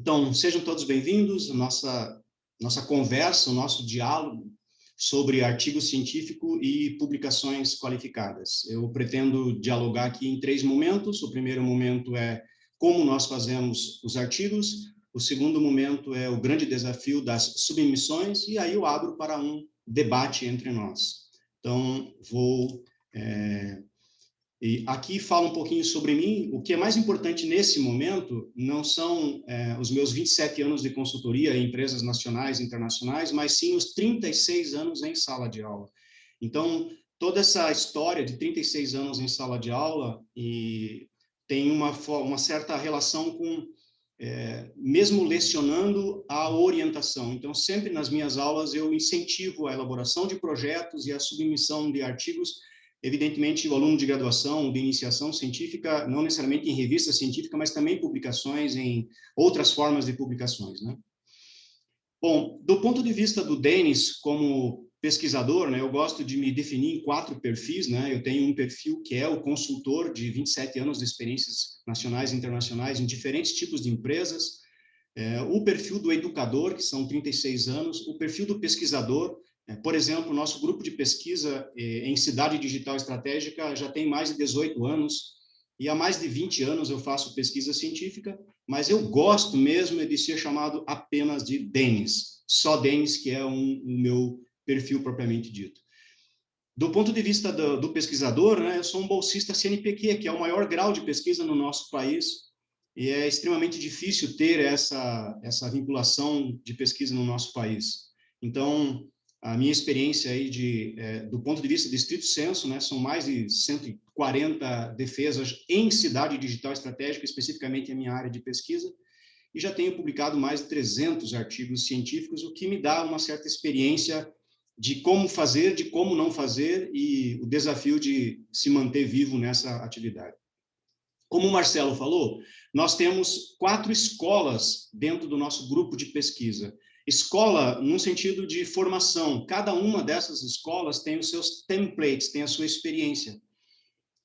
Então, sejam todos bem-vindos à nossa conversa, o nosso diálogo sobre artigo científico e publicações qualificadas. Eu pretendo dialogar aqui em três momentos. O primeiro momento é como nós fazemos os artigos, o segundo momento é o grande desafio das submissões, e aí eu abro para um debate entre nós. Então, e aqui fala um pouquinho sobre mim. O que é mais importante nesse momento não são os meus 27 anos de consultoria em empresas nacionais e internacionais, mas sim os 36 anos em sala de aula. Então, toda essa história de 36 anos em sala de aula e tem uma certa relação com, mesmo lecionando, a orientação. Então, sempre nas minhas aulas eu incentivo a elaboração de projetos e a submissão de artigos. Evidentemente, o aluno de graduação, de iniciação científica, não necessariamente em revista científica, mas também publicações em outras formas de publicações, né? Bom, do ponto de vista do Denis, como pesquisador, né, eu gosto de me definir em 4 perfis, né? Eu tenho um perfil que é o consultor, de 27 anos de experiências nacionais e internacionais em diferentes tipos de empresas, o perfil do educador, que são 36 anos, o perfil do pesquisador. Por exemplo, o nosso grupo de pesquisa em cidade digital estratégica já tem mais de 18 anos, e há mais de 20 anos eu faço pesquisa científica, mas eu gosto mesmo de ser chamado apenas de Denis, só Denis, que é o meu perfil propriamente dito. Do ponto de vista do pesquisador, né, eu sou um bolsista CNPq, que é o maior grau de pesquisa no nosso país, e é extremamente difícil ter essa vinculação de pesquisa no nosso país. Então, a minha experiência aí do ponto de vista de estrito senso, né, são mais de 140 defesas em cidade digital estratégica, especificamente a minha área de pesquisa, e já tenho publicado mais de 300 artigos científicos, o que me dá uma certa experiência de como fazer, de como não fazer, e o desafio de se manter vivo nessa atividade. Como o Marcelo falou, nós temos 4 escolas dentro do nosso grupo de pesquisa. Escola no sentido de formação. Cada uma dessas escolas tem os seus templates, tem a sua experiência.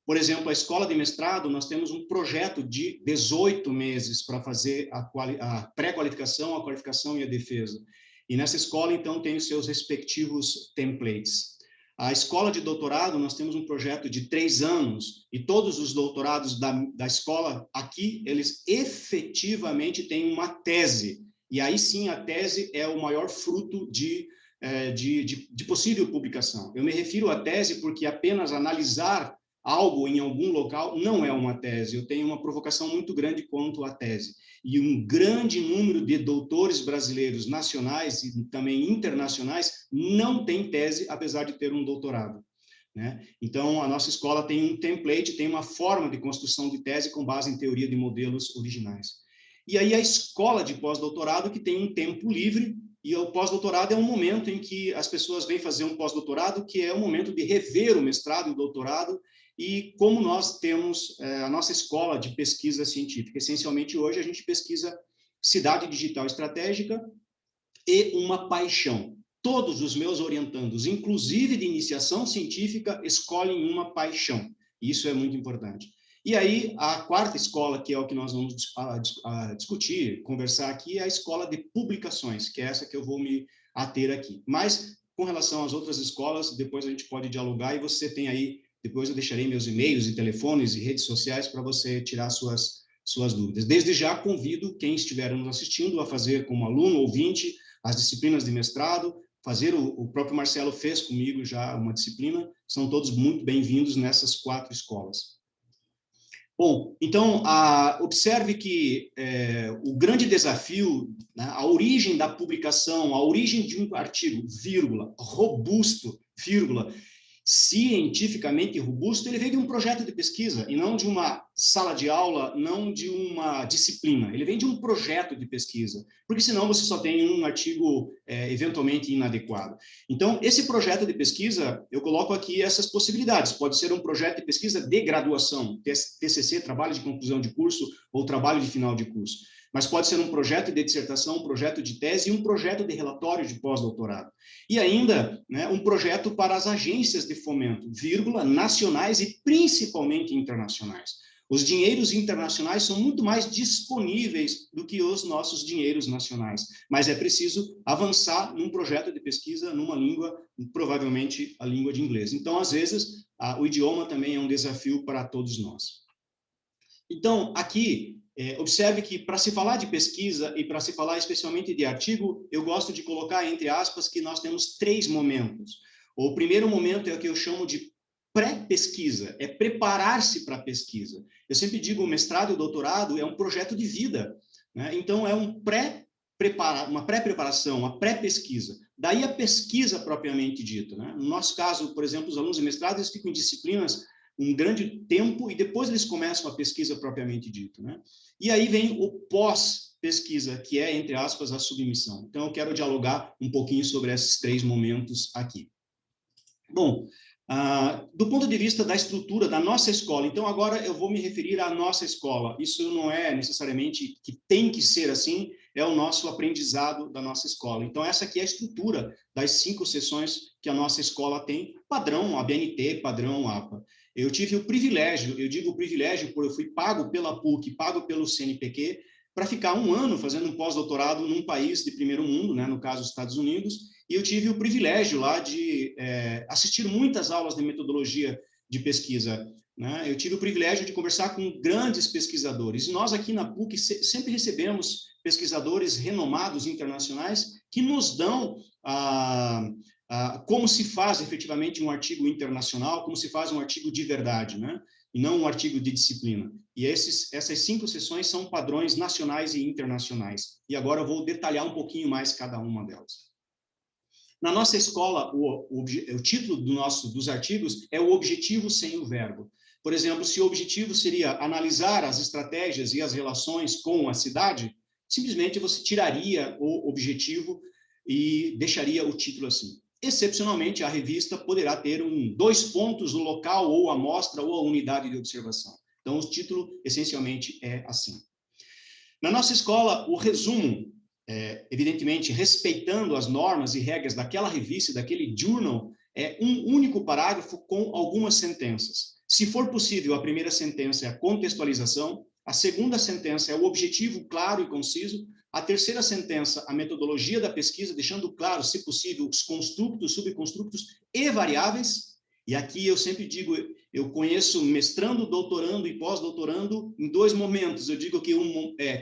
Por exemplo, a escola de mestrado, nós temos um projeto de 18 meses para fazer a pré-qualificação, a qualificação e a defesa. E nessa escola, então, tem os seus respectivos templates. A escola de doutorado, nós temos um projeto de 3 anos, e todos os doutorados da escola aqui, eles efetivamente têm uma tese. E aí sim, a tese é o maior fruto de possível publicação. Eu me refiro à tese porque apenas analisar algo em algum local não é uma tese. Eu tenho uma provocação muito grande quanto à tese. E um grande número de doutores brasileiros nacionais e também internacionais não tem tese, apesar de ter um doutorado, né? Então, a nossa escola tem um template, tem uma forma de construção de tese com base em teoria de modelos originais. E aí a escola de pós-doutorado, que tem um tempo livre, e o pós-doutorado é um momento em que as pessoas vêm fazer um pós-doutorado, que é o momento de rever o mestrado e o doutorado, e como nós temos a nossa escola de pesquisa científica. Essencialmente, hoje, a gente pesquisa cidade digital estratégica e uma paixão. Todos os meus orientandos, inclusive de iniciação científica, escolhem uma paixão. Isso é muito importante. E aí, a 4ª escola, que é o que nós vamos discutir, conversar aqui, é a escola de publicações, que é essa que eu vou me ater aqui. Mas, com relação às outras escolas, depois a gente pode dialogar, e você tem aí, depois eu deixarei meus e-mails e telefones e redes sociais para você tirar suas dúvidas. Desde já, convido quem estiver nos assistindo a fazer como aluno, ouvinte, as disciplinas de mestrado, fazer o próprio Marcelo fez comigo já uma disciplina, são todos muito bem-vindos nessas 4 escolas. Bom, então, observe que o grande desafio, né, a origem da publicação, a origem de um artigo, vírgula, robusto, vírgula, cientificamente robusto, ele veio de um projeto de pesquisa, e não de uma sala de aula, não de uma disciplina. Ele vem de um projeto de pesquisa, porque senão você só tem um artigo eventualmente inadequado. Então, esse projeto de pesquisa, eu coloco aqui essas possibilidades. Pode ser um projeto de pesquisa de graduação, TCC, trabalho de conclusão de curso, ou trabalho de final de curso. Mas pode ser um projeto de dissertação, um projeto de tese e um projeto de relatório de pós-doutorado. E ainda, né, um projeto para as agências de fomento, vírgula, nacionais e principalmente internacionais. Os dinheiros internacionais são muito mais disponíveis do que os nossos dinheiros nacionais, mas é preciso avançar num projeto de pesquisa numa língua, provavelmente a língua de inglês. Então, às vezes, o idioma também é um desafio para todos nós. Então, aqui, observe que para se falar de pesquisa e para se falar especialmente de artigo, eu gosto de colocar entre aspas que nós temos 3 momentos. O primeiro momento é o que eu chamo de pré-pesquisa, é preparar-se para a pesquisa. Eu sempre digo, o mestrado e o doutorado é um projeto de vida, né? Então, é uma pré-preparação, uma pré-pesquisa. Daí a pesquisa propriamente dita, né? No nosso caso, por exemplo, os alunos de mestrado, eles ficam em disciplinas um grande tempo e depois eles começam a pesquisa propriamente dita, né? E aí vem o pós-pesquisa, que é, entre aspas, a submissão. Então, eu quero dialogar um pouquinho sobre esses 3 momentos aqui. Bom, do ponto de vista da estrutura da nossa escola, então agora eu vou me referir à nossa escola. Isso não é necessariamente que tem que ser assim, é o nosso aprendizado da nossa escola. Então essa aqui é a estrutura das 5 sessões que a nossa escola tem, padrão ABNT, padrão APA. Eu tive o privilégio, eu digo privilégio porque eu fui pago pela PUC, pago pelo CNPq, para ficar 1 ano fazendo um pós-doutorado num país de primeiro mundo, né, no caso, os Estados Unidos, e eu tive o privilégio lá de assistir muitas aulas de metodologia de pesquisa, né? Eu tive o privilégio de conversar com grandes pesquisadores, e nós aqui na PUC sempre recebemos pesquisadores renomados internacionais que nos dão como se faz efetivamente um artigo internacional, como se faz um artigo de verdade, né? E não um artigo de disciplina. E essas 5 sessões são padrões nacionais e internacionais. E agora eu vou detalhar um pouquinho mais cada uma delas. Na nossa escola, o título dos artigos é o objetivo sem o verbo. Por exemplo, se o objetivo seria analisar as estratégias e as relações com a cidade, simplesmente você tiraria o objetivo e deixaria o título assim. Excepcionalmente, a revista poderá ter 2 pontos no local, ou a amostra, ou a unidade de observação. Então, o título, essencialmente, é assim. Na nossa escola, o resumo, evidentemente, respeitando as normas e regras daquela revista, daquele journal, é um único parágrafo com algumas sentenças. Se for possível, a primeira sentença é a contextualização, a segunda sentença é o objetivo claro e conciso, a terceira sentença, a metodologia da pesquisa, deixando claro, se possível, os construtos, subconstrutos e variáveis. E aqui eu sempre digo, eu conheço mestrando, doutorando e pós-doutorando em 2 momentos. Eu digo que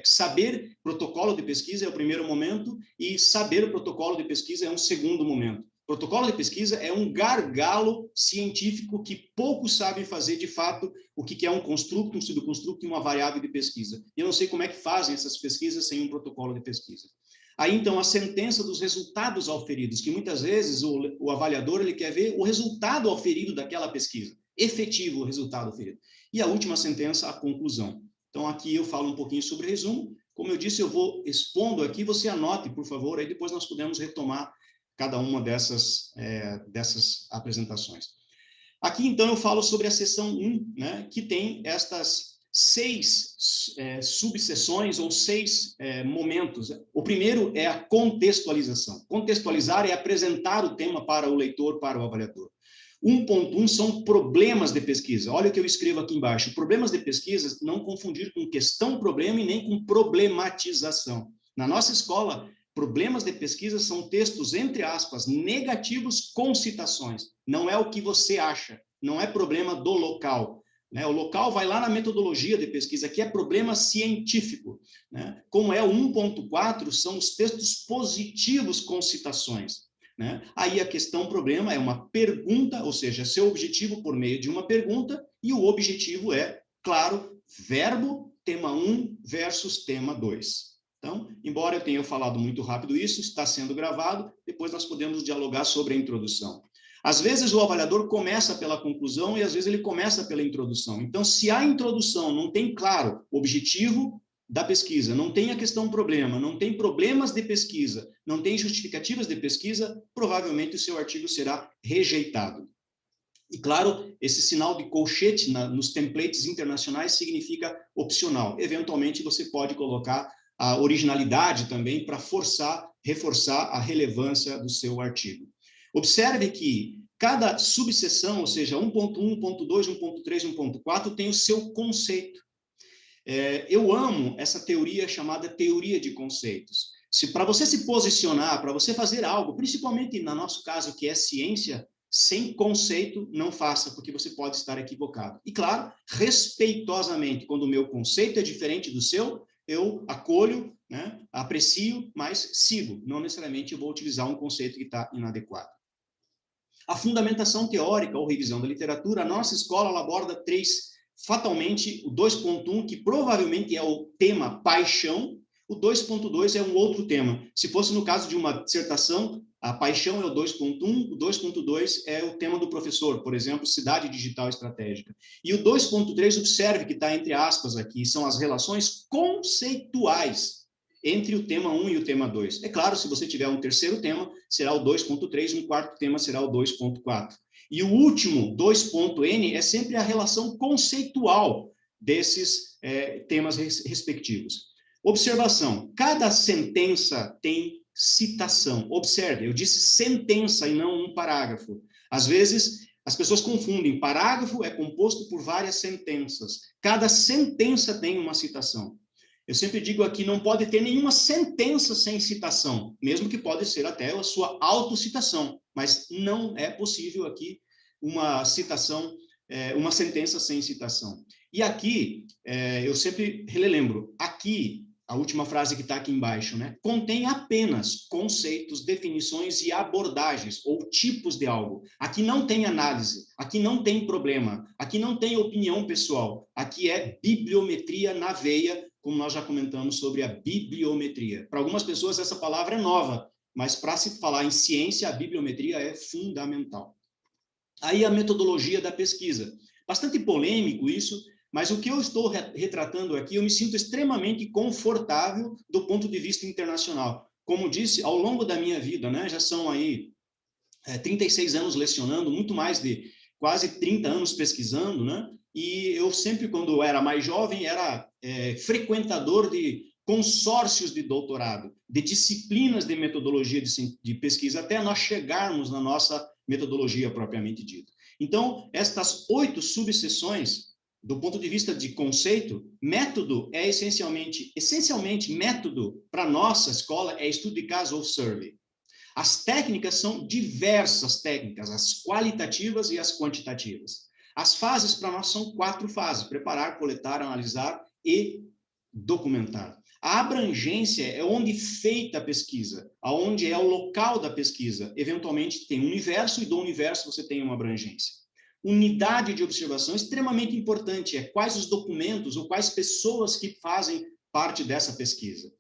saber protocolo de pesquisa é o primeiro momento e saber o protocolo de pesquisa é um segundo momento. Protocolo de pesquisa é um gargalo científico que poucos sabem fazer, de fato, o que é um construto, um subconstruto e uma variável de pesquisa. E eu não sei como é que fazem essas pesquisas sem um protocolo de pesquisa. Aí, então, a sentença dos resultados auferidos, que muitas vezes o avaliador ele quer ver o resultado auferido daquela pesquisa, efetivo o resultado auferido. E a última sentença, a conclusão. Então, aqui eu falo um pouquinho sobre resumo. Como eu disse, eu vou expondo aqui, você anote, por favor, aí depois nós podemos retomar cada uma dessas apresentações. Aqui, então, eu falo sobre a seção 1, né, que tem estas 6 subseções ou 6 momentos. O primeiro é a contextualização. Contextualizar é apresentar o tema para o leitor, para o avaliador. 1.1 são problemas de pesquisa. Olha o que eu escrevo aqui embaixo. Problemas de pesquisa, não confundir com questão-problema e nem com problematização. Na nossa escola, problemas de pesquisa são textos, entre aspas, negativos com citações. Não é o que você acha, não é problema do local. Né? O local vai lá na metodologia de pesquisa, que é problema científico. Né? Como é o 1.4, são os textos positivos com citações. Né? Aí a questão problema é uma pergunta, ou seja, seu objetivo por meio de uma pergunta, e o objetivo é, claro, verbo, tema 1 versus tema 2. Então, embora eu tenha falado muito rápido isso, está sendo gravado, depois nós podemos dialogar sobre a introdução. Às vezes o avaliador começa pela conclusão e às vezes ele começa pela introdução. Então, se a introdução não tem claro o objetivo da pesquisa, não tem a questão problema, não tem problemas de pesquisa, não tem justificativas de pesquisa, provavelmente o seu artigo será rejeitado. E, claro, esse sinal de colchete nos templates internacionais significa opcional. Eventualmente, você pode colocar a originalidade também para reforçar a relevância do seu artigo. Observe que Cada subseção, ou seja, 1.1, 1.2, 1.3, 1.4, tem o seu conceito. Eu amo essa teoria chamada teoria de conceitos. Se para você se posicionar, para você fazer algo, principalmente no nosso caso que é ciência, sem conceito, não faça, porque você pode estar equivocado. E claro, respeitosamente, quando o meu conceito é diferente do seu, eu acolho, né, aprecio, mas sigo. Não necessariamente eu vou utilizar um conceito que está inadequado. A fundamentação teórica ou revisão da literatura, a nossa escola ela aborda fatalmente, o 2.1, que provavelmente é o tema paixão, o 2.2 é um outro tema. Se fosse no caso de uma dissertação, a paixão é o 2.1, o 2.2 é o tema do professor, por exemplo, cidade digital estratégica. E o 2.3, observe que está entre aspas aqui, são as relações conceituais entre o tema 1 e o tema 2. É claro, se você tiver um terceiro tema, será o 2.3, um quarto tema será o 2.4. E o último, 2.n, é sempre a relação conceitual desses temas respectivos. Observação, cada sentença tem citação. Observe, eu disse sentença e não um parágrafo. Às vezes, as pessoas confundem. Parágrafo é composto por várias sentenças. Cada sentença tem uma citação. Eu sempre digo aqui, não pode ter nenhuma sentença sem citação, mesmo que pode ser até a sua autocitação, mas não é possível aqui uma citação, uma sentença sem citação. E aqui, eu sempre relembro, aqui, a última frase que está aqui embaixo, né? Contém apenas conceitos, definições e abordagens, ou tipos de algo. Aqui não tem análise, aqui não tem problema, aqui não tem opinião pessoal, aqui é bibliometria na veia, como nós já comentamos sobre a bibliometria. Para algumas pessoas essa palavra é nova, mas para se falar em ciência, a bibliometria é fundamental. Aí a metodologia da pesquisa. Bastante polêmico isso, mas o que eu estou retratando aqui, eu me sinto extremamente confortável do ponto de vista internacional. Como disse, ao longo da minha vida, né, já são aí 36 anos lecionando, muito mais de quase 30 anos pesquisando, né? E eu sempre, quando eu era mais jovem, era frequentador de consórcios de doutorado, de disciplinas de metodologia de pesquisa, até nós chegarmos na nossa metodologia propriamente dita. Então, estas 8 subseções, do ponto de vista de conceito, método é essencialmente método para nossa escola é estudo de caso ou survey. As técnicas são diversas técnicas, as qualitativas e as quantitativas. As fases para nós são 4 fases: preparar, coletar, analisar e documentar. A abrangência é onde feita a pesquisa, aonde é o local da pesquisa. Eventualmente tem um universo e do universo você tem uma abrangência. Unidade de observação extremamente importante, é quais os documentos ou quais pessoas que fazem parte dessa pesquisa.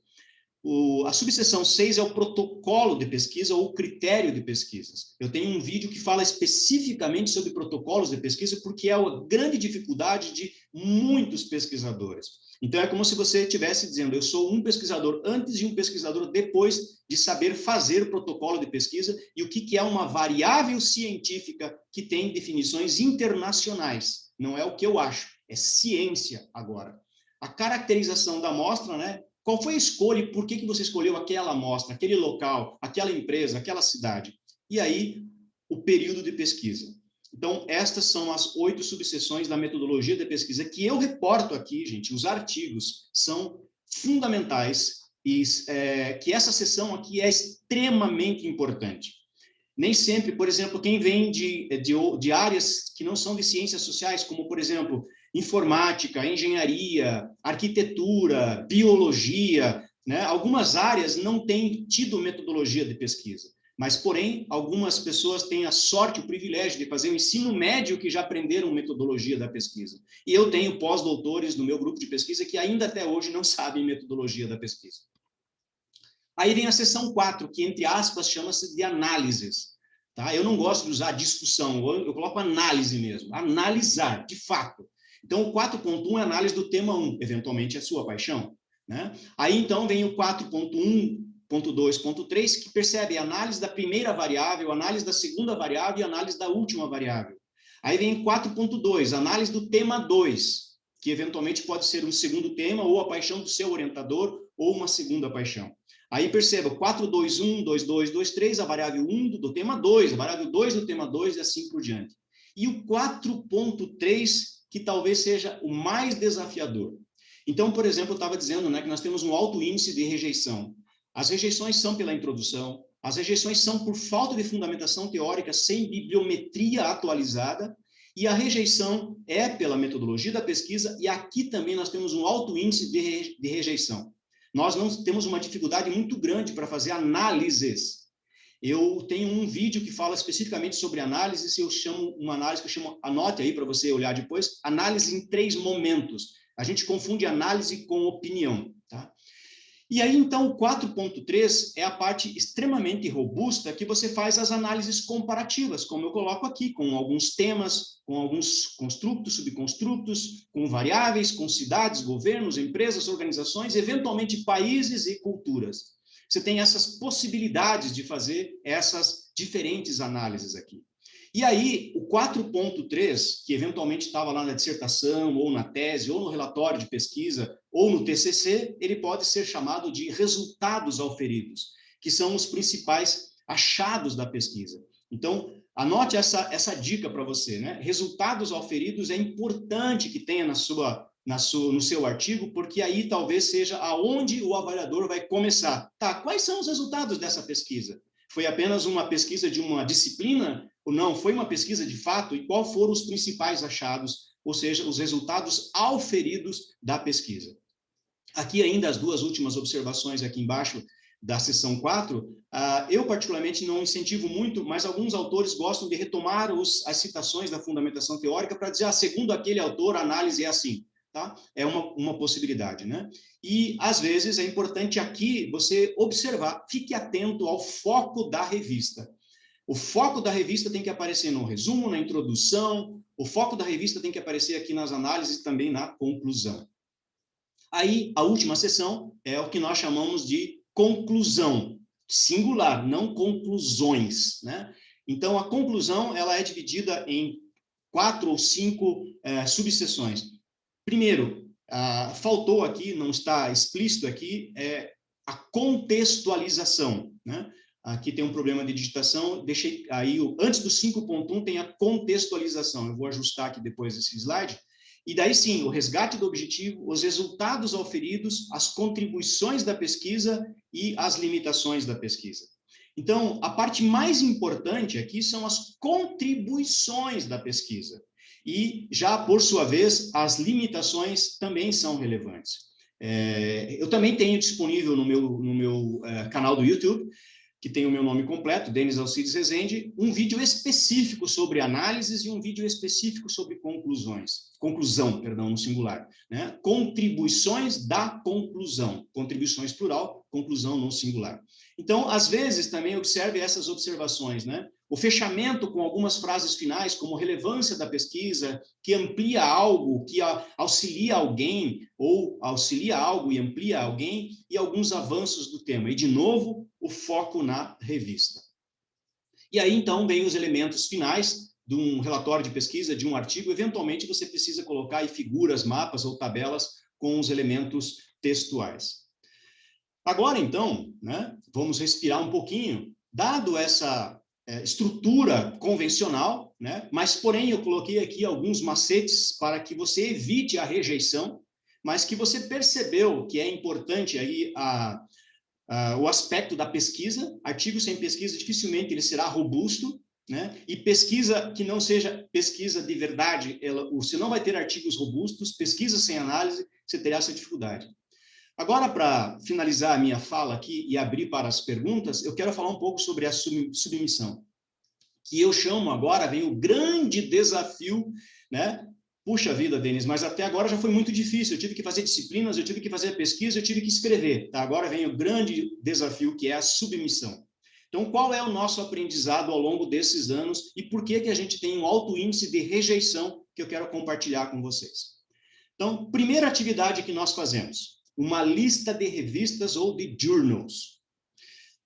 A subseção 6 é o protocolo de pesquisa ou o critério de pesquisas. Eu tenho um vídeo que fala especificamente sobre protocolos de pesquisa, porque é a grande dificuldade de muitos pesquisadores. Então, é como se você estivesse dizendo, eu sou um pesquisador antes e um pesquisador depois de saber fazer o protocolo de pesquisa e o que é uma variável científica que tem definições internacionais. Não é o que eu acho, é ciência agora. A caracterização da amostra, né? Qual foi a escolha e por que você escolheu aquela amostra, aquele local, aquela empresa, aquela cidade? E aí, o período de pesquisa. Então, estas são as 8 subseções da metodologia de pesquisa que eu reporto aqui, gente. Os artigos são fundamentais e que essa seção aqui é extremamente importante. Nem sempre, por exemplo, quem vem de áreas que não são de ciências sociais, como, por exemplo, informática, engenharia, arquitetura, biologia, né? Algumas áreas não têm tido metodologia de pesquisa, mas, porém, algumas pessoas têm a sorte, o privilégio de fazer o ensino médio que já aprenderam metodologia da pesquisa. E eu tenho pós-doutores no meu grupo de pesquisa que ainda até hoje não sabem metodologia da pesquisa. Aí vem a seção 4, que, entre aspas, chama-se de análises. Tá? Eu não gosto de usar discussão, eu coloco análise mesmo, analisar, de fato. Então, o 4.1 é a análise do tema 1, eventualmente é sua paixão. Né? Aí, então, vem o 4.1.2.3, que percebe a análise da primeira variável, análise da segunda variável e análise da última variável. Aí vem 4.2, análise do tema 2, que eventualmente pode ser um segundo tema, ou a paixão do seu orientador, ou uma segunda paixão. Aí perceba, 4, 2, 1, 2, 2, 2, 3, a variável 1 do tema 2, a variável 2 do tema 2 e assim por diante. E o 4.3, que talvez seja o mais desafiador. Então, por exemplo, eu estava dizendo, né, que nós temos um alto índice de rejeição. As rejeições são pela introdução, as rejeições são por falta de fundamentação teórica sem bibliometria atualizada, e a rejeição é pela metodologia da pesquisa, e aqui também nós temos um alto índice de rejeição. Nós não temos uma dificuldade muito grande para fazer análises. Eu tenho um vídeo que fala especificamente sobre análise, se eu chamo uma análise que eu chamo, anote aí para você olhar depois, análise em 3 momentos. A gente confunde análise com opinião, tá? E aí, então, o 4.3 é a parte extremamente robusta que você faz as análises comparativas, como eu coloco aqui, com alguns temas, com alguns construtos, subconstrutos, com variáveis, com cidades, governos, empresas, organizações, eventualmente países e culturas. Você tem essas possibilidades de fazer essas diferentes análises aqui. E aí, o 4.3, que eventualmente estava lá na dissertação, ou na tese, ou no relatório de pesquisa, ou no TCC, ele pode ser chamado de resultados auferidos, que são os principais achados da pesquisa. Então, anote essa dica para você, né? Resultados auferidos é importante que tenha no seu artigo, porque aí talvez seja aonde o avaliador vai começar. Tá, quais são os resultados dessa pesquisa? Foi apenas uma pesquisa de uma disciplina ou não? Foi uma pesquisa de fato? E quais foram os principais achados, ou seja, os resultados auferidos da pesquisa? Aqui ainda as duas últimas observações aqui embaixo da seção 4, eu particularmente não incentivo muito, mas alguns autores gostam de retomar as citações da fundamentação teórica para dizer, segundo aquele autor, a análise é assim. Tá? É uma possibilidade, né? E, às vezes, é importante aqui você observar, fique atento ao foco da revista. O foco da revista tem que aparecer no resumo, na introdução, o foco da revista tem que aparecer aqui nas análises e também na conclusão. Aí, a última seção é o que nós chamamos de conclusão, singular, não conclusões, né? Então, a conclusão, ela é dividida em 4 ou 5 subseções. Primeiro, faltou aqui, não está explícito aqui, a contextualização, né? Aqui tem um problema de digitação, deixei aí, antes do 5.1 tem a contextualização, eu vou ajustar aqui depois esse slide, e daí sim, o resgate do objetivo, os resultados auferidos, as contribuições da pesquisa e as limitações da pesquisa. Então, a parte mais importante aqui são as contribuições da pesquisa. E, já por sua vez, as limitações também são relevantes. Eu também tenho disponível no meu canal do YouTube, que tem o meu nome completo, Denis Alcides Rezende, um vídeo específico sobre análises e um vídeo específico sobre conclusão, perdão, no singular, né? Contribuições da conclusão, contribuições plural, conclusão no singular. Então, às vezes, também observe essas observações, né? O fechamento com algumas frases finais, como relevância da pesquisa, que amplia algo, que auxilia alguém, ou auxilia algo e amplia alguém, e alguns avanços do tema. E, de novo, o foco na revista. E aí, então, vem os elementos finais de um relatório de pesquisa, de um artigo. Eventualmente, você precisa colocar aí figuras, mapas ou tabelas com os elementos textuais. Agora, então, né, vamos respirar um pouquinho. Dado essa estrutura convencional, né, mas, porém, eu coloquei aqui alguns macetes para que você evite a rejeição, mas que você percebeu que é importante aí o aspecto da pesquisa. Artigo sem pesquisa, dificilmente ele será robusto, né? E pesquisa que não seja pesquisa de verdade, você não vai ter artigos robustos. Pesquisa sem análise, você terá essa dificuldade. Agora, para finalizar a minha fala aqui e abrir para as perguntas, eu quero falar um pouco sobre a submissão, que eu chamo agora, vem o grande desafio, né? Puxa vida, Denis, mas até agora já foi muito difícil, eu tive que fazer disciplinas, eu tive que fazer pesquisa, eu tive que escrever, tá? Agora vem o grande desafio, que é a submissão. Então, qual é o nosso aprendizado ao longo desses anos e por que a gente tem um alto índice de rejeição que eu quero compartilhar com vocês? Então, primeira atividade que nós fazemos, uma lista de revistas ou de journals.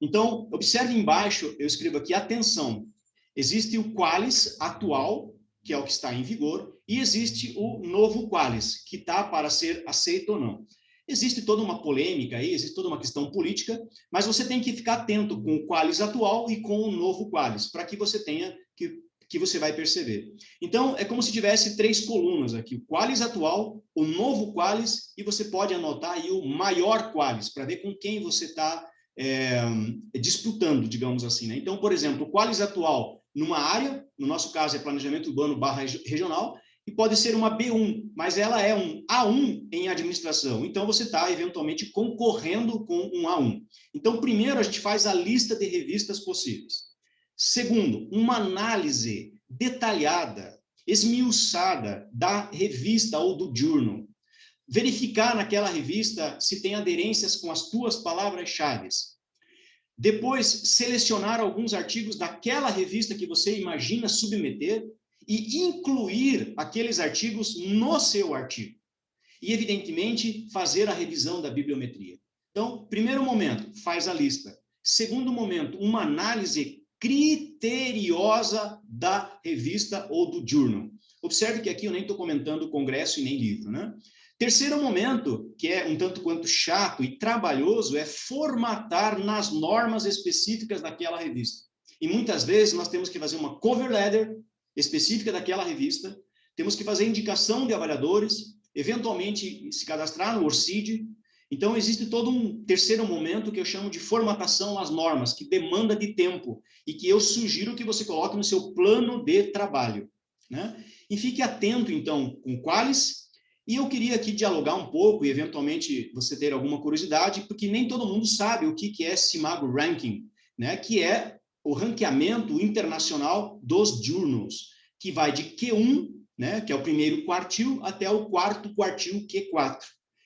Então, observe embaixo, eu escrevo aqui, atenção, existe o Qualis atual, que é o que está em vigor, e existe o novo Qualis, que está para ser aceito ou não. Existe toda uma polêmica aí, existe toda uma questão política, mas você tem que ficar atento com o Qualis atual e com o novo Qualis, para que você tenha, que você vai perceber. Então, é como se tivesse 3 colunas aqui, o Qualis atual, o novo Qualis, e você pode anotar aí o maior Qualis, para ver com quem você está disputando, digamos assim, né? Então, por exemplo, o Qualis atual numa área, no nosso caso é planejamento urbano / regional, e pode ser uma B1, mas ela é um A1 em administração. Então, você está, eventualmente, concorrendo com um A1. Então, primeiro, a gente faz a lista de revistas possíveis. Segundo, uma análise detalhada, esmiuçada da revista ou do journal. Verificar naquela revista se tem aderências com as tuas palavras-chave. Depois, selecionar alguns artigos daquela revista que você imagina submeter e incluir aqueles artigos no seu artigo. E, evidentemente, fazer a revisão da bibliometria. Então, primeiro momento, faz a lista. Segundo momento, uma análise criteriosa da revista ou do journal. Observe que aqui eu nem estou comentando congresso e nem livro, né? Terceiro momento, que é um tanto quanto chato e trabalhoso, é formatar nas normas específicas daquela revista. E muitas vezes nós temos que fazer uma cover letter específica daquela revista, temos que fazer indicação de avaliadores, eventualmente se cadastrar no ORCID. Então, existe todo um terceiro momento que eu chamo de formatação nas normas, que demanda de tempo e que eu sugiro que você coloque no seu plano de trabalho, né? E fique atento, então, com quais. E eu queria aqui dialogar um pouco e, eventualmente, você ter alguma curiosidade, porque nem todo mundo sabe o que é Simago Ranking, né? Que é o ranqueamento internacional dos journals, que vai de Q1, né, que é o primeiro quartil, até o quarto quartil Q4.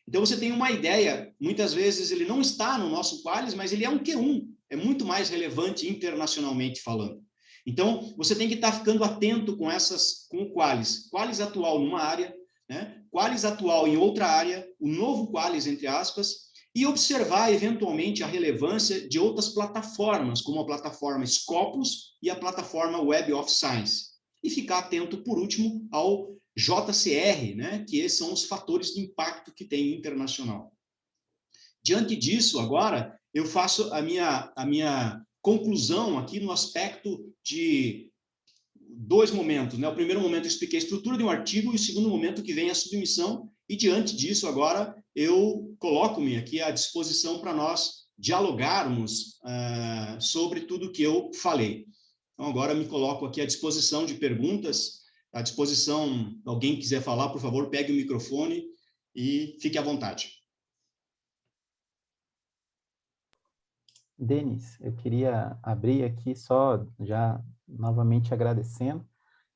Então, você tem uma ideia, muitas vezes ele não está no nosso Qualis, mas ele é um Q1, é muito mais relevante internacionalmente falando. Então, você tem que estar ficando atento com o Qualis. Qualis atual numa área, né, Qualis atual em outra área, o novo Qualis, entre aspas, e observar, eventualmente, a relevância de outras plataformas, como a plataforma Scopus e a plataforma Web of Science. E ficar atento, por último, ao JCR, né, que esses são os fatores de impacto que tem internacional. Diante disso, agora, eu faço a minha conclusão aqui no aspecto de 2 momentos, né? O primeiro momento eu expliquei a estrutura de um artigo e o segundo momento que vem a submissão, e diante disso agora eu coloco-me aqui à disposição para nós dialogarmos sobre tudo que eu falei. Então agora me coloco aqui à disposição de perguntas, à disposição, alguém quiser falar, por favor, pegue o microfone e fique à vontade. Denis, eu queria abrir aqui só já novamente agradecendo,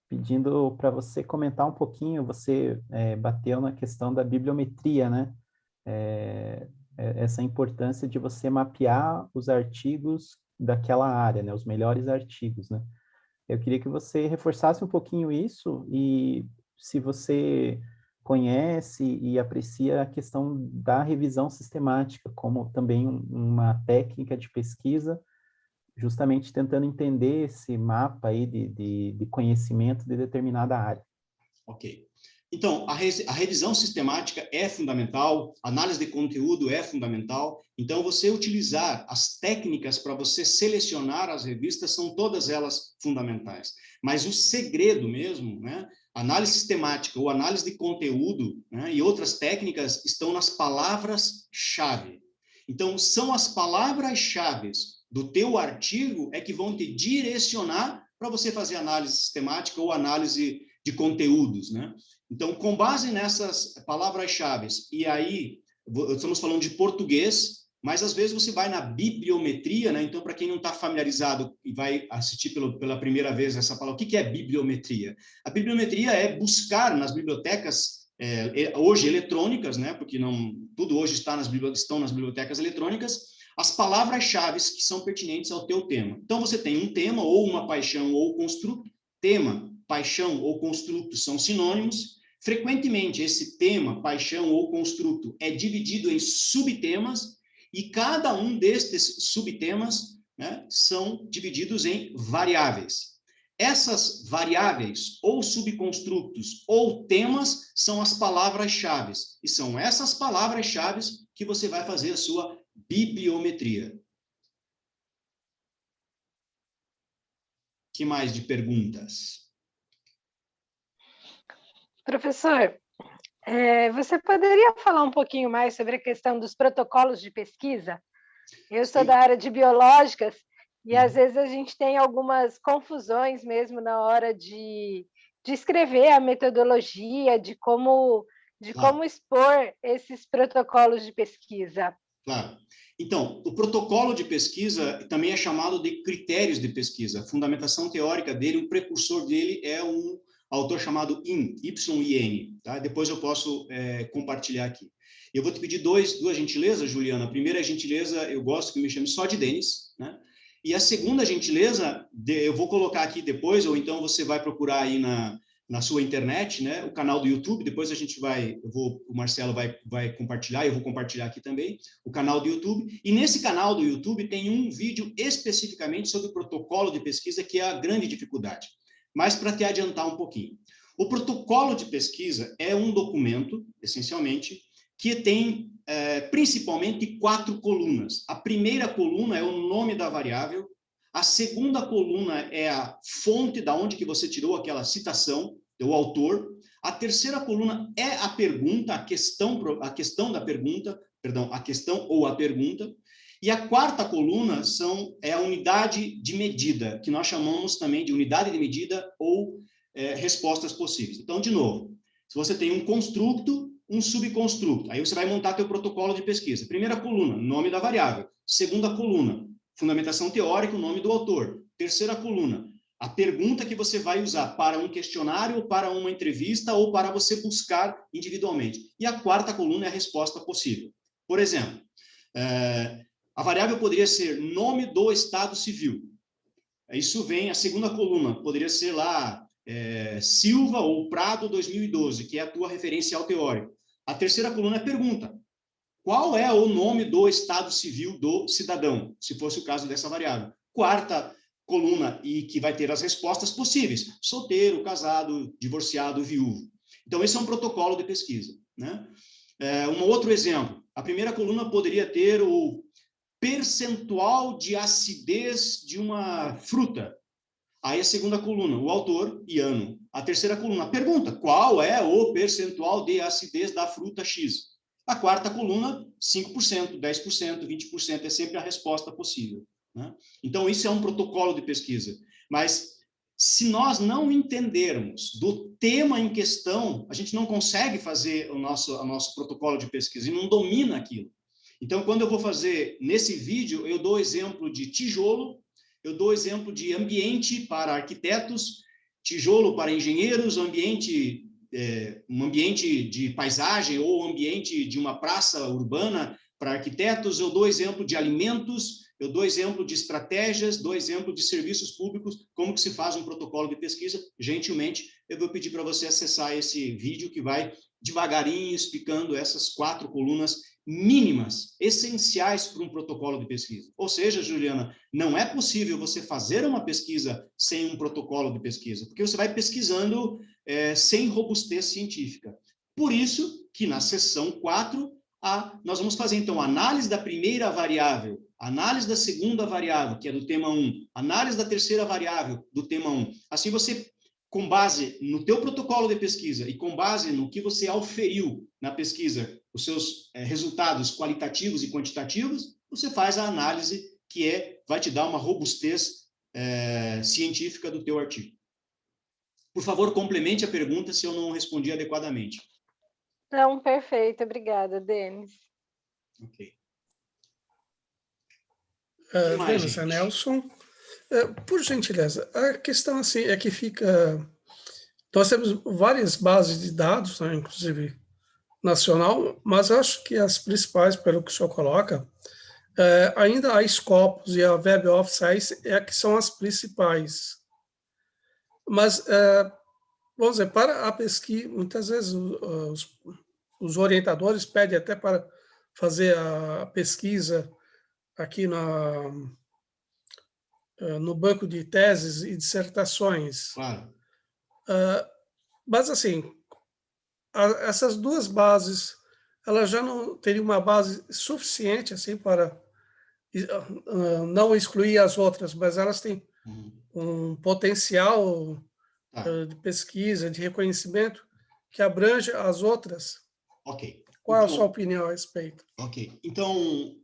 pedindo para você comentar um pouquinho, você bateu na questão da bibliometria, né? Essa importância de você mapear os artigos daquela área, né? Os melhores artigos, né? Eu queria que você reforçasse um pouquinho isso e se você conhece e aprecia a questão da revisão sistemática como também uma técnica de pesquisa, justamente tentando entender esse mapa aí de conhecimento de determinada área. Ok. Então, a revisão sistemática é fundamental, análise de conteúdo é fundamental, então você utilizar as técnicas para você selecionar as revistas são todas elas fundamentais. Mas o segredo mesmo, né, análise sistemática ou análise de conteúdo, né, e outras técnicas estão nas palavras-chave. Então, são as palavras-chave do teu artigo é que vão te direcionar para você fazer análise sistemática ou análise de conteúdos, né? Então, com base nessas palavras-chave, e aí estamos falando de português, mas às vezes você vai na bibliometria, né? Então, para quem não está familiarizado e vai assistir pela primeira vez essa palavra, o que é bibliometria? A bibliometria é buscar nas bibliotecas hoje eletrônicas, né? Porque não tudo hoje estão nas bibliotecas eletrônicas, as palavras-chave que são pertinentes ao teu tema. Então, você tem um tema, ou uma paixão, ou construto. Tema, paixão ou construto são sinônimos. Frequentemente, esse tema, paixão ou construto é dividido em subtemas e cada um destes subtemas, né, são divididos em variáveis. Essas variáveis, ou subconstrutos, ou temas, são as palavras-chave. E são essas palavras-chave que você vai fazer a sua bibliometria. Que mais de perguntas? Professor, você poderia falar um pouquinho mais sobre a questão dos protocolos de pesquisa? Eu sou da área de biológicas e, às vezes, a gente tem algumas confusões mesmo na hora de escrever a metodologia, de como expor esses protocolos de pesquisa. Claro. Então, o protocolo de pesquisa também é chamado de critérios de pesquisa. A fundamentação teórica dele, o precursor dele é um autor chamado Y-I-N. Tá? Depois eu posso compartilhar aqui. Eu vou te pedir duas gentilezas, Juliana. A primeira gentileza, eu gosto que me chame só de Denis, né? E a segunda gentileza, eu vou colocar aqui depois, ou então você vai procurar aí na sua internet, né, o canal do YouTube, depois a gente o Marcelo vai compartilhar, eu vou compartilhar aqui também, o canal do YouTube, e nesse canal do YouTube tem um vídeo especificamente sobre o protocolo de pesquisa, que é a grande dificuldade. Mas para te adiantar um pouquinho, o protocolo de pesquisa é um documento, essencialmente, que tem principalmente 4 colunas. A primeira coluna é o nome da variável, a segunda coluna é a fonte da onde que você tirou aquela citação, o autor. A terceira coluna é a pergunta, a questão da pergunta, perdão, a questão ou a pergunta. E a quarta coluna é a unidade de medida, que nós chamamos também de unidade de medida ou respostas possíveis. Então, de novo, se você tem um construto, um subconstruto, aí você vai montar teu protocolo de pesquisa. Primeira coluna, nome da variável. Segunda coluna, fundamentação teórica, o nome do autor. Terceira coluna, a pergunta que você vai usar para um questionário, ou para uma entrevista, ou para você buscar individualmente. E a quarta coluna é a resposta possível. Por exemplo, a variável poderia ser nome do Estado Civil. Isso vem, a segunda coluna poderia ser lá, Silva ou Prado 2012, que é a tua referencial teórico. A terceira coluna é pergunta. Qual é o nome do Estado Civil do cidadão, se fosse o caso dessa variável? Quarta coluna, e que vai ter as respostas possíveis. Solteiro, casado, divorciado, viúvo. Então, esse é um protocolo de pesquisa, né? Um outro exemplo. A primeira coluna poderia ter o percentual de acidez de uma fruta. Aí a segunda coluna, o autor e ano. A terceira coluna, pergunta, qual é o percentual de acidez da fruta X? A quarta coluna, 5%, 10%, 20%, é sempre a resposta possível, né? Então, isso é um protocolo de pesquisa. Mas, se nós não entendermos do tema em questão, a gente não consegue fazer o nosso protocolo de pesquisa e não domina aquilo. Então, quando eu vou fazer nesse vídeo, eu dou exemplo de tijolo, eu dou exemplo de ambiente para arquitetos, tijolo para engenheiros, um ambiente de paisagem ou ambiente de uma praça urbana para arquitetos, eu dou exemplo de alimentos, eu dou exemplo de estratégias, dou exemplo de serviços públicos, como que se faz um protocolo de pesquisa. Gentilmente, eu vou pedir para você acessar esse vídeo que vai devagarinho explicando essas 4 colunas mínimas, essenciais para um protocolo de pesquisa. Ou seja, Juliana, não é possível você fazer uma pesquisa sem um protocolo de pesquisa, porque você vai pesquisando sem robustez científica. Por isso que na seção 4, nós vamos fazer, então, análise da primeira variável, análise da segunda variável, que é do tema 1, análise da terceira variável, do tema 1. Assim, você, com base no teu protocolo de pesquisa e com base no que você auferiu na pesquisa, os seus resultados qualitativos e quantitativos, você faz a análise que vai te dar uma robustez científica do teu artigo. Por favor, complemente a pergunta se eu não respondi adequadamente. Não, perfeito. Obrigada, Denis. Ok. Denis, é Nelson. Por gentileza, a questão assim é que fica... Nós temos várias bases de dados, né, inclusive nacional, mas acho que as principais, pelo que o senhor coloca, ainda a Scopus e a Web of Science que são as principais. Mas, vamos dizer, para a pesquisa, muitas vezes os orientadores pedem até para fazer a pesquisa aqui no banco de teses e dissertações. Claro. Mas, assim, essas duas bases, elas já não teriam uma base suficiente assim para não excluir as outras, mas elas têm um potencial de pesquisa, de reconhecimento que abrange as outras. Ok. Qual é a sua opinião a respeito? Ok. Então,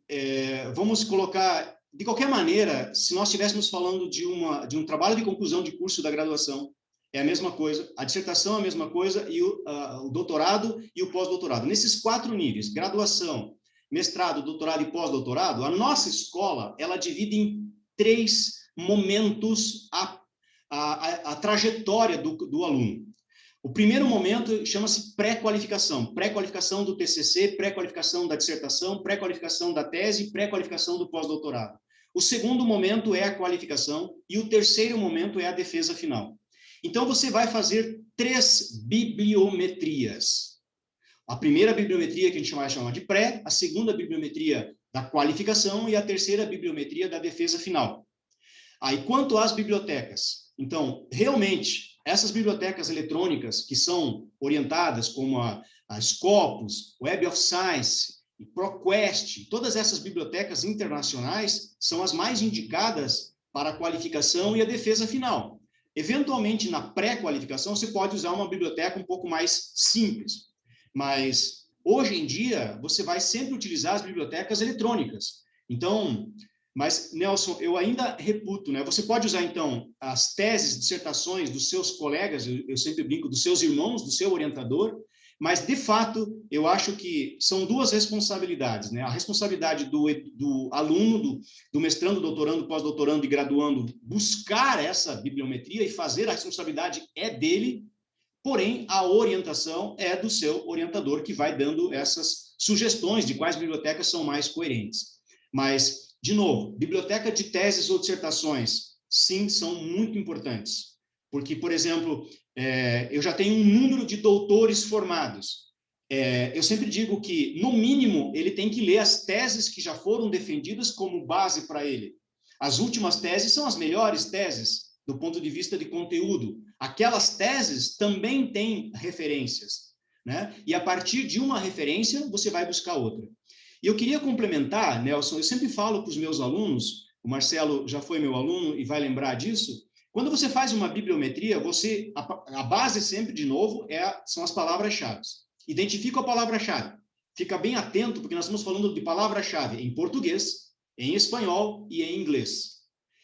vamos colocar, de qualquer maneira, se nós estivéssemos falando de um trabalho de conclusão de curso da graduação, é a mesma coisa, a dissertação é a mesma coisa, e o doutorado e o pós-doutorado. Nesses 4 níveis, graduação, mestrado, doutorado e pós-doutorado, a nossa escola, ela divide em 3 momentos a trajetória do aluno. O primeiro momento chama-se pré-qualificação. Pré-qualificação do TCC, pré-qualificação da dissertação, pré-qualificação da tese, pré-qualificação do pós-doutorado. O segundo momento é a qualificação e o terceiro momento é a defesa final. Então, você vai fazer 3 bibliometrias. A primeira bibliometria que a gente vai chamar de pré, a segunda bibliometria da qualificação e a terceira bibliometria da defesa final. Aí, quanto às bibliotecas? Então, realmente, essas bibliotecas eletrônicas que são orientadas como a Scopus, Web of Science, e ProQuest, todas essas bibliotecas internacionais são as mais indicadas para a qualificação e a defesa final. Eventualmente, na pré-qualificação, você pode usar uma biblioteca um pouco mais simples, mas hoje em dia você vai sempre utilizar as bibliotecas eletrônicas. Então, mas, Nelson, eu ainda reputo, né? Você pode usar, então, as teses, dissertações dos seus colegas, eu sempre brinco, dos seus irmãos, do seu orientador, mas, de fato, eu acho que são 2 responsabilidades, né? A responsabilidade do aluno, do mestrando, doutorando, pós-doutorando e graduando, buscar essa bibliometria e fazer, a responsabilidade é dele, porém, a orientação é do seu orientador, que vai dando essas sugestões de quais bibliotecas são mais coerentes. Mas, de novo, biblioteca de teses ou dissertações, sim, são muito importantes. Porque, por exemplo, eu já tenho um número de doutores formados. Eu sempre digo que, no mínimo, ele tem que ler as teses que já foram defendidas como base para ele. As últimas teses são as melhores teses, do ponto de vista de conteúdo. Aquelas teses também têm referências, né? E a partir de uma referência, você vai buscar outra. E eu queria complementar, Nelson, eu sempre falo para os meus alunos, o Marcelo já foi meu aluno e vai lembrar disso, quando você faz uma bibliometria, a base sempre, de novo, são as palavras-chave. Identifica a palavra-chave. Fica bem atento, porque nós estamos falando de palavra-chave em português, em espanhol e em inglês.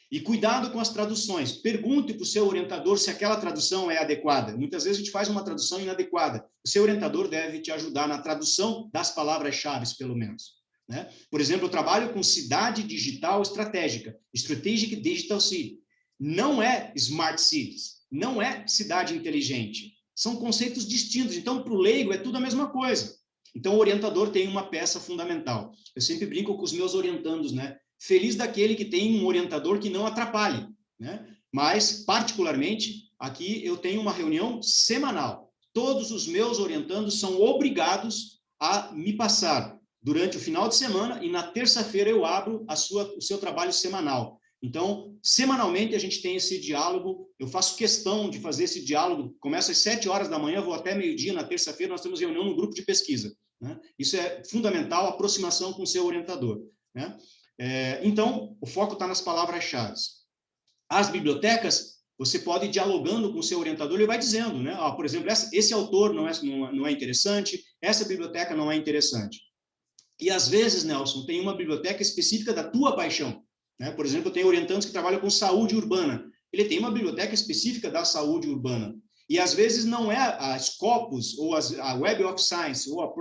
E cuidado com as traduções. Pergunte para o seu orientador se aquela tradução é adequada. Muitas vezes a gente faz uma tradução inadequada. O seu orientador deve te ajudar na tradução das palavras-chave, pelo menos, né? Por exemplo, eu trabalho com cidade digital estratégica, Strategic Digital City. Não é Smart Cities, não é cidade inteligente. São conceitos distintos. Então, para o leigo, é tudo a mesma coisa. Então, o orientador tem uma peça fundamental. Eu sempre brinco com os meus orientandos, né? Feliz daquele que tem um orientador que não atrapalhe, né? Mas, particularmente, aqui eu tenho uma reunião semanal. Todos os meus orientandos são obrigados a me passar durante o final de semana e na terça-feira eu abro o seu trabalho semanal. Então, semanalmente a gente tem esse diálogo, eu faço questão de fazer esse diálogo, começa às 7 horas da manhã, vou até meio-dia, na terça-feira nós temos reunião no grupo de pesquisa, né? Isso é fundamental, a aproximação com o seu orientador, né? Então, o foco está nas palavras-chave. As bibliotecas, você pode ir dialogando com o seu orientador, ele vai dizendo, né? Por exemplo, esse autor não é interessante, essa biblioteca não é interessante. E, às vezes, Nelson, tem uma biblioteca específica da tua paixão, né? Por exemplo, eu tenho orientandos que trabalham com saúde urbana. Ele tem uma biblioteca específica da saúde urbana. E, às vezes, não é a Scopus, ou a Web of Science, ou a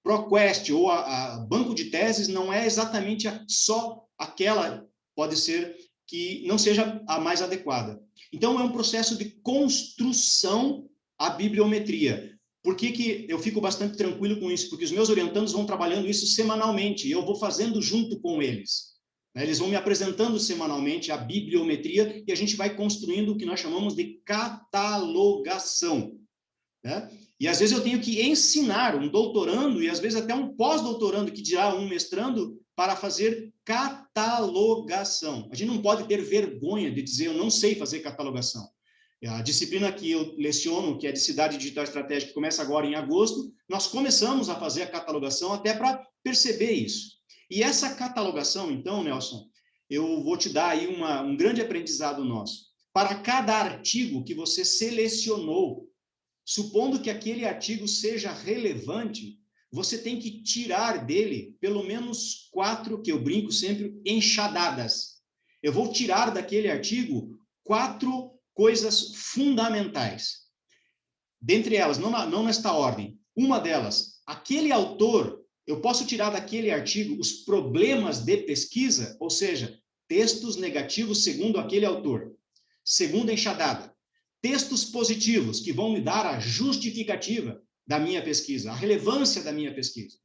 ProQuest, ou a banco de teses, não é exatamente só aquela, pode ser que não seja a mais adequada. Então, é um processo de construção a bibliometria. Por que eu fico bastante tranquilo com isso? Porque os meus orientandos vão trabalhando isso semanalmente, e eu vou fazendo junto com eles. Eles vão me apresentando semanalmente a bibliometria e a gente vai construindo o que nós chamamos de catalogação, né? E, às vezes, eu tenho que ensinar um doutorando e, às vezes, até um pós-doutorando, que dirá um mestrando, para fazer catalogação. A gente não pode ter vergonha de dizer eu não sei fazer catalogação. A disciplina que eu leciono, que é de Cidade Digital Estratégica, que começa agora em agosto, nós começamos a fazer a catalogação até para perceber isso. E essa catalogação, então, Nelson, eu vou te dar aí um grande aprendizado nosso. Para cada artigo que você selecionou, supondo que aquele artigo seja relevante, você tem que tirar dele pelo menos 4, que eu brinco sempre, enxadadas. Eu vou tirar daquele artigo 4 coisas fundamentais. Dentre elas, não nesta ordem, uma delas, aquele autor, eu posso tirar daquele artigo os problemas de pesquisa, ou seja, textos negativos segundo aquele autor. Segunda enxadada, textos positivos, que vão me dar a justificativa da minha pesquisa, a relevância da minha pesquisa.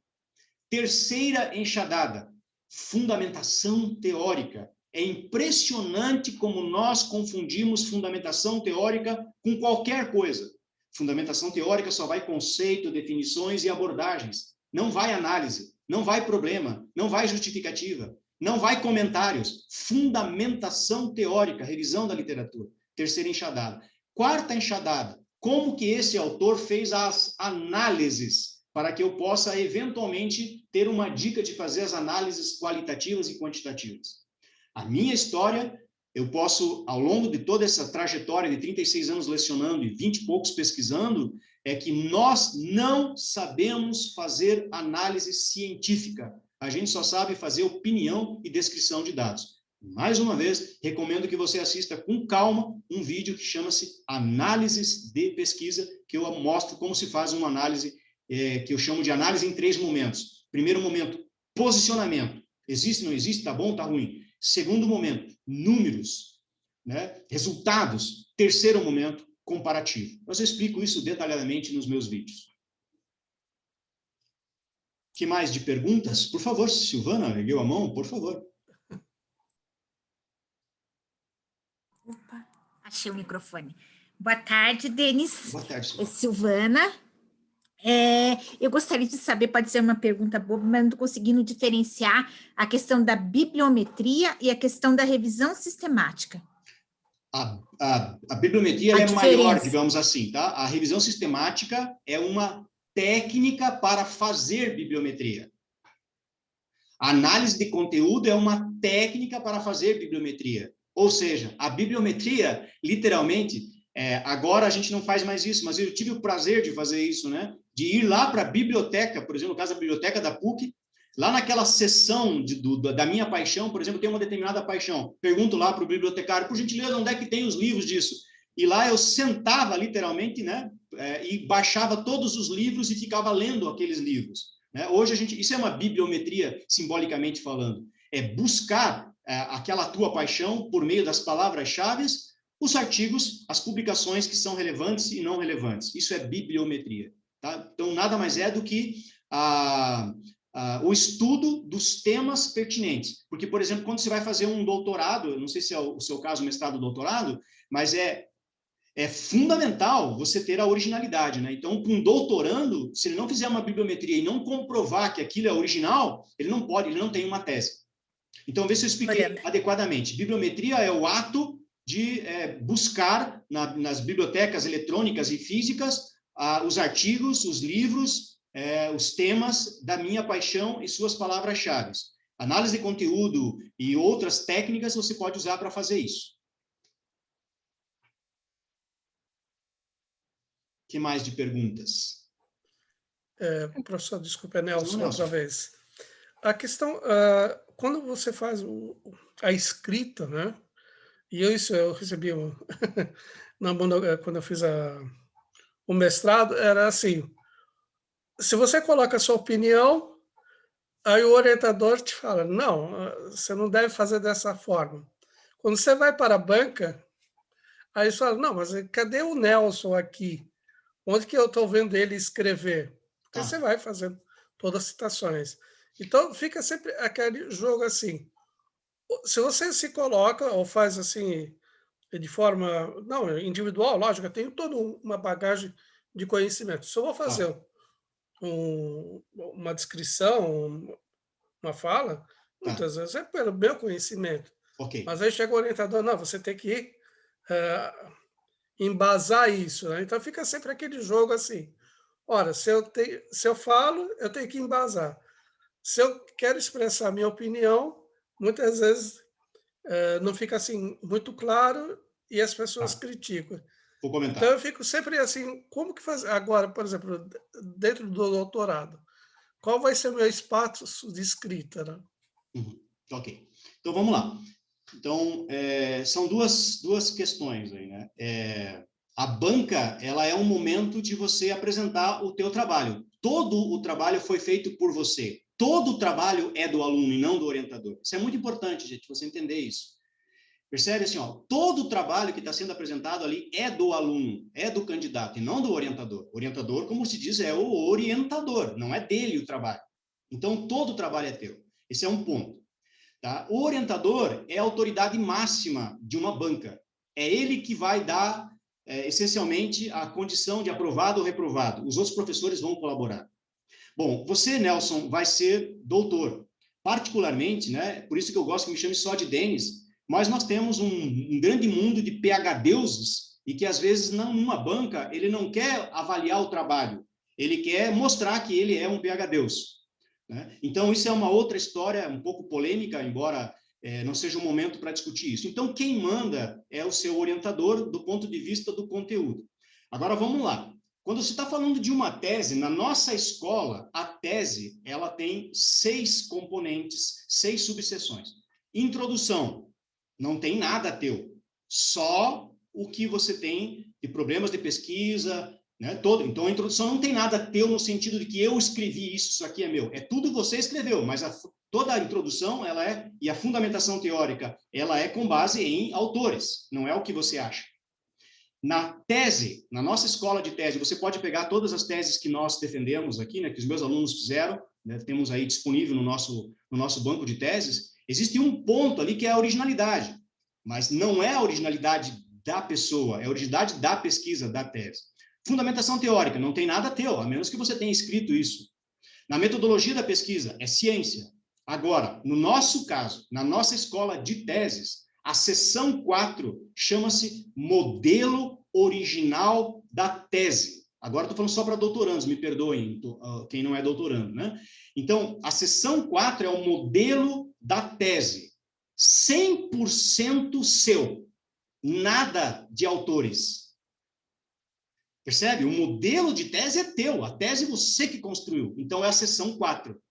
Terceira enxadada, fundamentação teórica. É impressionante como nós confundimos fundamentação teórica com qualquer coisa. Fundamentação teórica só vai conceito, definições e abordagens. Não vai análise, não vai problema, não vai justificativa, não vai comentários. Fundamentação teórica, revisão da literatura. Terceira enxadada. Quarta enxadada, como que esse autor fez as análises para que eu possa, eventualmente, ter uma dica de fazer as análises qualitativas e quantitativas. A minha história, eu posso, ao longo de toda essa trajetória de 36 anos lecionando e 20 e poucos pesquisando, é que nós não sabemos fazer análise científica. A gente só sabe fazer opinião e descrição de dados. Mais uma vez, recomendo que você assista com calma um vídeo que chama-se Análises de Pesquisa, que eu mostro como se faz uma análise, que eu chamo de análise em 3 momentos. Primeiro momento, posicionamento. Existe, não existe, tá bom, tá ruim. Segundo momento, números, né? Resultados. Terceiro momento, comparativo. Eu explico isso detalhadamente nos meus vídeos. Que mais de perguntas? Por favor, Silvana, ergueu a mão, por favor. Opa, achei o microfone. Boa tarde, Denis. Boa tarde, Silvana. Silvana. Eu gostaria de saber, pode ser uma pergunta boba, mas não estou conseguindo diferenciar a questão da bibliometria e a questão da revisão sistemática. A bibliometria é maior, digamos assim, tá? A revisão sistemática é uma técnica para fazer bibliometria. A análise de conteúdo é uma técnica para fazer bibliometria. Ou seja, a bibliometria, literalmente, agora a gente não faz mais isso, mas eu tive o prazer de fazer isso, né? De ir lá para a biblioteca, por exemplo, no caso da biblioteca da PUC, lá naquela seção da minha paixão, por exemplo, tem uma determinada paixão. Pergunto lá para o bibliotecário, por gentileza, onde é que tem os livros disso? E lá eu sentava, literalmente, né? E baixava todos os livros e ficava lendo aqueles livros. Né? Hoje, isso é uma bibliometria, simbolicamente falando. É buscar aquela tua paixão por meio das palavras-chave, os artigos, as publicações que são relevantes e não relevantes. Isso é bibliometria. Tá? Então, nada mais é do que o estudo dos temas pertinentes. Porque, por exemplo, quando você vai fazer um doutorado, não sei se é o seu caso, mestrado ou doutorado, mas é fundamental você ter a originalidade, né? Então, para um doutorando, se ele não fizer uma bibliometria e não comprovar que aquilo é original, ele não tem uma tese. Então, vê se eu expliquei adequadamente. Bibliometria é o ato de buscar nas bibliotecas eletrônicas e físicas os artigos, os livros, os temas da minha paixão e suas palavras-chave. Análise de conteúdo e outras técnicas você pode usar para fazer isso. Que mais de perguntas? Professor, desculpa, Nelson, outra vez. A questão, quando você faz a escrita, né? E eu recebi, quando eu fiz o mestrado, era assim, se você coloca a sua opinião, aí o orientador te fala, não, você não deve fazer dessa forma. Quando você vai para a banca, aí você fala, não, mas cadê o Nelson aqui? Onde que eu estou vendo ele escrever? Porque você vai fazendo todas as citações. Então, fica sempre aquele jogo assim. Se você se coloca ou faz assim, de forma não individual, lógico, eu tenho toda uma bagagem de conhecimento. Se eu vou fazer uma descrição, uma fala, Muitas vezes é pelo meu conhecimento. Ok. Mas aí chega o orientador, não, você tem que embasar isso, né? Então fica sempre aquele jogo assim. Ora, se eu falo, eu tenho que embasar. Se eu quero expressar minha opinião, muitas vezes não fica assim muito claro e as pessoas criticam. Vou comentar. Então eu fico sempre assim, como que fazer? Agora, por exemplo, dentro do doutorado, qual vai ser o meu espaço de escrita, né? Ok. Então, vamos lá. Então, são duas questões aí, né? A banca, ela é um momento de você apresentar o teu trabalho. Todo o trabalho foi feito por você. Todo o trabalho é do aluno e não do orientador. Isso é muito importante, gente, você entender isso. Percebe assim, ó, todo o trabalho que está sendo apresentado ali é do aluno, é do candidato e não do orientador. O orientador, como se diz, é o orientador, não é dele o trabalho. Então, todo o trabalho é teu. Esse é um ponto. Tá? O orientador é a autoridade máxima de uma banca. É ele que vai dar, essencialmente, a condição de aprovado ou reprovado. Os outros professores vão colaborar. Bom, você, Nelson, vai ser doutor. Particularmente, né, por isso que eu gosto que me chame só de Denis, mas nós temos um grande mundo de PhDeuses e que, às vezes, numa banca, ele não quer avaliar o trabalho, ele quer mostrar que ele é um PhDeus. Né? Então, isso é uma outra história, um pouco polêmica, embora não seja um momento para discutir isso. Então, quem manda é o seu orientador do ponto de vista do conteúdo. Agora, vamos lá. Quando você está falando de uma tese, na nossa escola, a tese ela tem 6 componentes, 6 subseções. Introdução, não tem nada teu, só o que você tem de problemas de pesquisa, né, todo. Então, a introdução não tem nada teu no sentido de que eu escrevi isso aqui é meu. É tudo você escreveu, mas toda a introdução, e a fundamentação teórica, ela é com base em autores, não é o que você acha. Na tese, na nossa escola de tese, você pode pegar todas as teses que nós defendemos aqui, né, que os meus alunos fizeram, né, temos aí disponível no nosso banco de teses. Existe um ponto ali que é a originalidade, mas não é a originalidade da pessoa, é a originalidade da pesquisa, da tese. Fundamentação teórica, não tem nada teu, a menos que você tenha escrito isso. Na metodologia da pesquisa, é ciência. Agora, no nosso caso, na nossa escola de teses, a seção 4 chama-se modelo original da tese. Agora estou falando só para doutorandos, me perdoem, quem não é doutorando, né? Então, a seção 4 é o modelo da tese. 100% seu. Nada de autores. Percebe? O modelo de tese é teu, a tese você que construiu. Então, é a seção 4.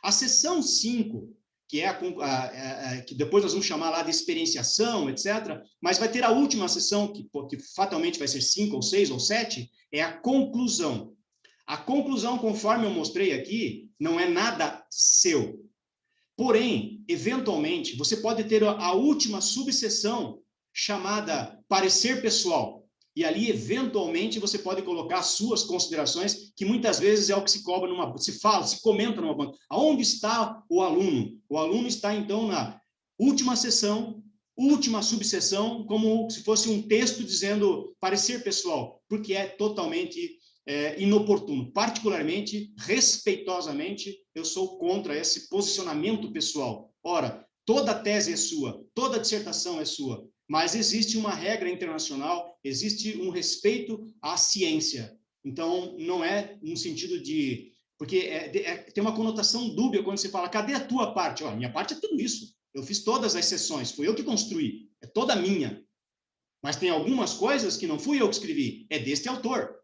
A seção 5, que é que depois nós vamos chamar lá de experienciação, etc., mas vai ter a última sessão, que fatalmente vai ser 5 ou 6 ou 7, é a conclusão. A conclusão, conforme eu mostrei aqui, não é nada seu. Porém, eventualmente, você pode ter a última subseção chamada parecer pessoal. E ali, eventualmente, você pode colocar suas considerações, que muitas vezes é o que se cobra se comenta numa banca. Aonde está o aluno? O aluno está, então, na última sessão, última subseção, como se fosse um texto dizendo parecer pessoal, porque é totalmente inoportuno. Particularmente, respeitosamente, eu sou contra esse posicionamento pessoal. Ora, toda a tese é sua, toda a dissertação é sua, mas existe uma regra internacional, existe um respeito à ciência. Então, não é no sentido de... Porque tem uma conotação dúbia quando se fala, cadê a tua parte? Ó, minha parte é tudo isso. Eu fiz todas as sessões, fui eu que construí, é toda minha. Mas tem algumas coisas que não fui eu que escrevi, é deste autor.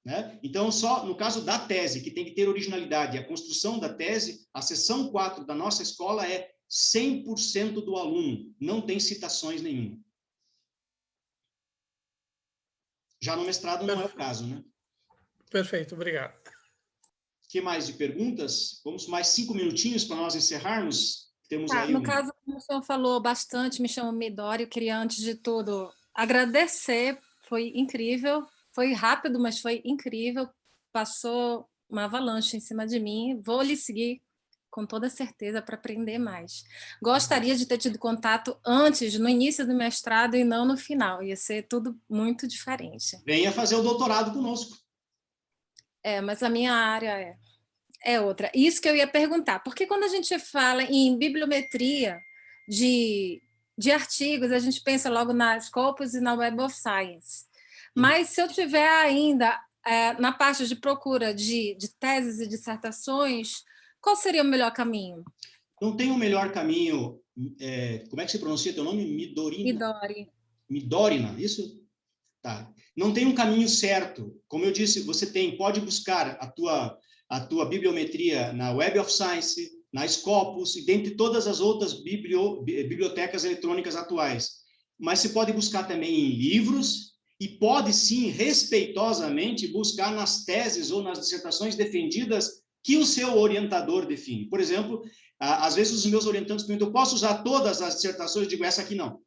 Né? Então, só no caso da tese, que tem que ter originalidade, a construção da tese, a seção 4 da nossa escola é 100% do aluno, não tem citações nenhuma. Já no mestrado não é o caso, né? Perfeito, obrigado. O que mais de perguntas? Vamos mais 5 minutinhos para nós encerrarmos. Temos aí no caso, como o senhor falou bastante, me chamo Midori, eu queria, antes de tudo, agradecer, foi incrível, foi rápido, mas foi incrível, passou uma avalanche em cima de mim, vou lhe seguir com toda certeza para aprender mais. Gostaria de ter tido contato antes, no início do mestrado e não no final, ia ser tudo muito diferente. Venha fazer o doutorado conosco. Mas a minha área é outra. Isso que eu ia perguntar, porque quando a gente fala em bibliometria de artigos, a gente pensa logo na Scopus e na Web of Science. Mas se eu tiver ainda na parte de procura de teses e dissertações, qual seria o melhor caminho? Não tem o melhor caminho. Como é que se pronuncia teu nome? Midorina, isso? Tá. Não tem um caminho certo. Como eu disse, você pode buscar a tua bibliometria na Web of Science, na Scopus e dentre todas as outras bibliotecas eletrônicas atuais. Mas você pode buscar também em livros e pode, sim, respeitosamente buscar nas teses ou nas dissertações defendidas que o seu orientador define. Por exemplo, às vezes os meus orientandos perguntam, eu posso usar todas as dissertações? Eu digo, essa aqui não.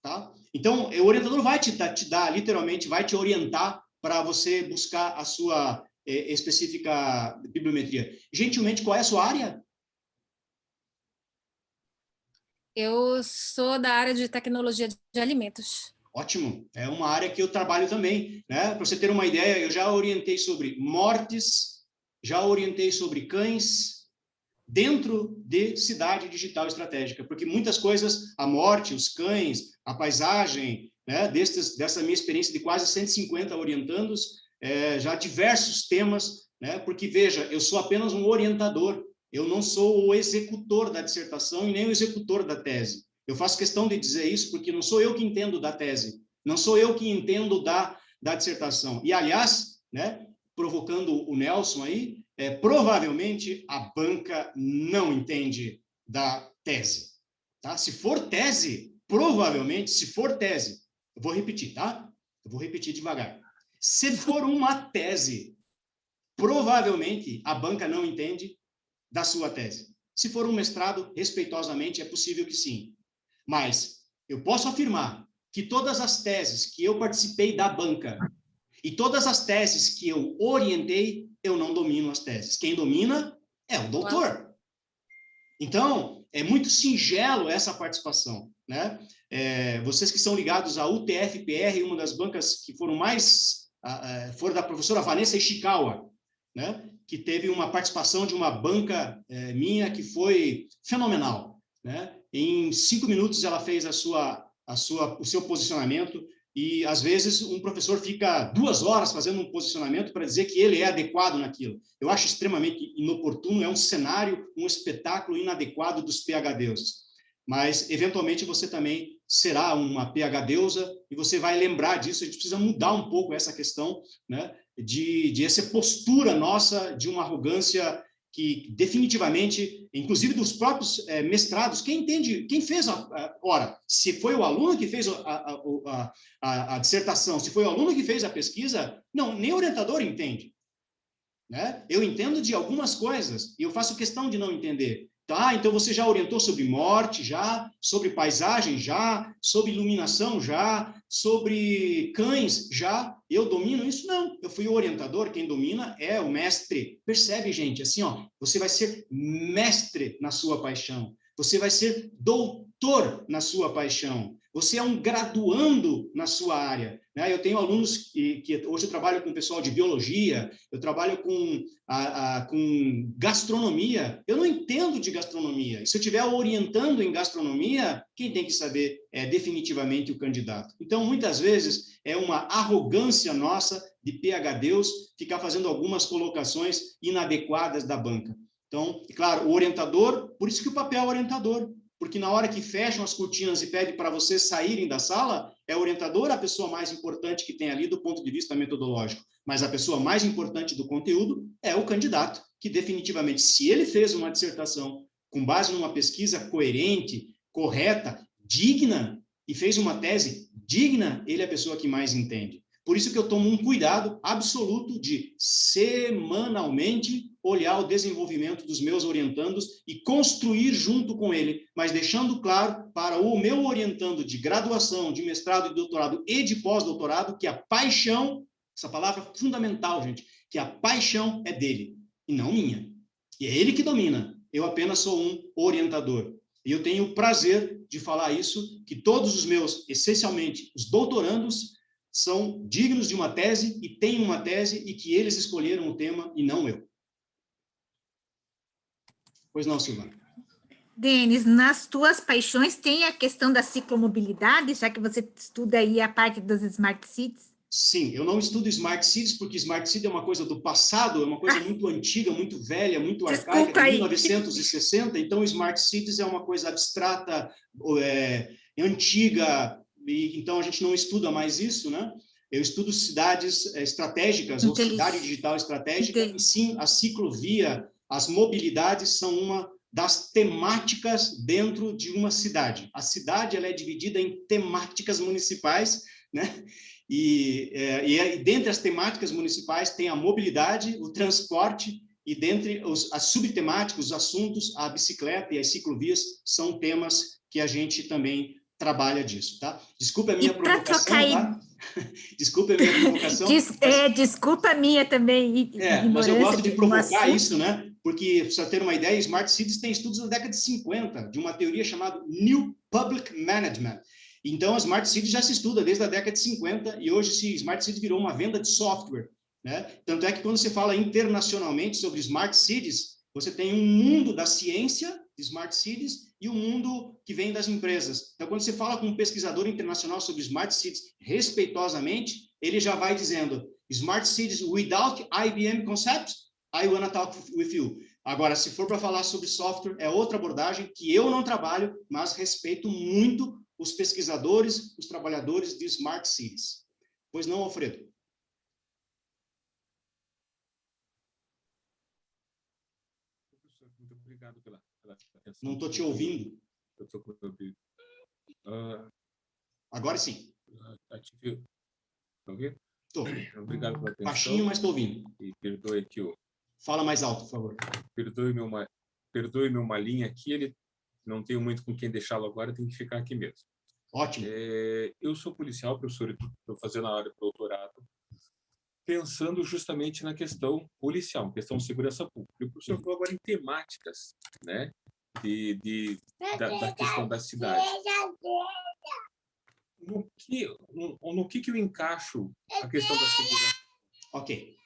Tá? Então, o orientador vai te dar, literalmente, vai te orientar para você buscar a sua específica bibliometria. Gentilmente, qual é a sua área? Eu sou da área de tecnologia de alimentos. Ótimo, é uma área que eu trabalho também, né? Para você ter uma ideia, eu já orientei sobre mortes, já orientei sobre cães, dentro de cidade digital estratégica, porque muitas coisas, a morte, os cães, a paisagem, né? Dessa minha experiência de quase 150 orientandos, já diversos temas, né? Porque, veja, eu sou apenas um orientador, eu não sou o executor da dissertação e nem o executor da tese. Eu faço questão de dizer isso porque não sou eu que entendo da tese, não sou eu que entendo da dissertação. E, aliás, né, provocando o Nelson aí, provavelmente a banca não entende da tese. Tá? Se for tese, provavelmente, se for tese, eu vou repetir, tá? Eu vou repetir devagar. Se for uma tese, provavelmente a banca não entende da sua tese. Se for um mestrado, respeitosamente, é possível que sim. Mas eu posso afirmar que todas as teses que eu participei da banca e todas as teses que eu orientei, eu não domino as teses. Quem domina é o doutor. Então, é muito singelo essa participação, né? Vocês que são ligados à UTF-PR, uma das bancas que foram foram da professora Vanessa Ishikawa, né? Que teve uma participação de uma banca minha que foi fenomenal, né? Em 5 minutos ela fez o seu posicionamento e, às vezes, um professor fica 2 horas fazendo um posicionamento para dizer que ele é adequado naquilo. Eu acho extremamente inoportuno, é um cenário, um espetáculo inadequado dos PhDs. Mas, eventualmente, você também será uma PhDeusa e você vai lembrar disso. A gente precisa mudar um pouco essa questão, né, de essa postura nossa de uma arrogância que definitivamente, inclusive dos próprios mestrados, quem entende, quem fez ora, se foi o aluno que fez a dissertação, se foi o aluno que fez a pesquisa, não, nem o orientador entende, né? Eu entendo de algumas coisas e eu faço questão de não entender. Tá, então você já orientou sobre morte, já, sobre paisagem, já, sobre iluminação, já, sobre cães, já. Eu domino isso? Não. Eu fui o orientador, quem domina é o mestre. Percebe, gente? Assim, ó, você vai ser mestre na sua paixão. Você vai ser doutor na sua paixão. Você é um graduando na sua área, né? Eu tenho alunos que hoje eu trabalho com o pessoal de biologia, eu trabalho com gastronomia. Eu não entendo de gastronomia. E se eu estiver orientando em gastronomia, quem tem que saber é definitivamente o candidato. Então, muitas vezes, é uma arrogância nossa de PhDs ficar fazendo algumas colocações inadequadas da banca. Então, claro, o orientador, por isso que o papel é orientador, porque na hora que fecham as cortinas e pedem para vocês saírem da sala, é o orientador a pessoa mais importante que tem ali do ponto de vista metodológico, mas a pessoa mais importante do conteúdo é o candidato, que definitivamente, se ele fez uma dissertação com base numa pesquisa coerente, correta, digna, e fez uma tese digna, ele é a pessoa que mais entende. Por isso que eu tomo um cuidado absoluto de, semanalmente, olhar o desenvolvimento dos meus orientandos e construir junto com ele, mas deixando claro para o meu orientando de graduação, de mestrado, de doutorado e de pós-doutorado que a paixão, essa palavra fundamental, gente, que a paixão é dele e não minha. E é ele que domina. Eu apenas sou um orientador. E eu tenho o prazer de falar isso, que todos os meus, essencialmente, os doutorandos, são dignos de uma tese e têm uma tese e que eles escolheram o tema e não eu. Pois não, Silvana. Denis, nas tuas paixões tem a questão da ciclomobilidade, já que você estuda aí a parte das Smart Cities? Sim, eu não estudo Smart Cities, porque Smart City é uma coisa do passado, é uma coisa muito antiga, muito velha, muito arcaica, de 1960, então Smart Cities é uma coisa abstrata, antiga, e então a gente não estuda mais isso, né? Eu estudo cidades estratégicas, ou cidade digital estratégica, e sim, a ciclovia, as mobilidades são uma das temáticas dentro de uma cidade. A cidade ela é dividida em temáticas municipais, né? E dentre as temáticas municipais tem a mobilidade, o transporte, e dentre as subtemáticas, os assuntos, a bicicleta e as ciclovias são temas que a gente também trabalha disso, tá? Desculpa a minha provocação, tá? Desculpa a minha provocação. Desculpa a minha também. Mas eu gosto de provocar isso, né? Porque, para você ter uma ideia, Smart Cities tem estudos da década de 50, de uma teoria chamada New Public Management. Então, a Smart Cities já se estuda desde a década de 50 e hoje Smart Cities virou uma venda de software, né? Tanto é que quando você fala internacionalmente sobre Smart Cities, você tem um mundo da ciência de Smart Cities e um mundo que vem das empresas. Então, quando você fala com um pesquisador internacional sobre Smart Cities, respeitosamente, ele já vai dizendo, Smart Cities without IBM concepts, I wanna talk with you. Agora, se for para falar sobre software, é outra abordagem que eu não trabalho, mas respeito muito os pesquisadores, os trabalhadores de Smart Cities. Pois não, Alfredo? Muito obrigado pela atenção. Não estou te ouvindo. Agora sim. Estou. Obrigado pela atenção. Baixinho, mas estou ouvindo. E perdoe que eu... Fala mais alto, por favor. Perdoe-me uma linha aqui, ele não tenho muito com quem deixá-lo agora, tem que ficar aqui mesmo. Ótimo. Eu sou policial, professor, estou fazendo a área de doutorado, pensando justamente na questão policial, questão de segurança pública. E o professor falou agora em temáticas, né, da questão da cidade. No que eu encaixo a questão da segurança? Ok.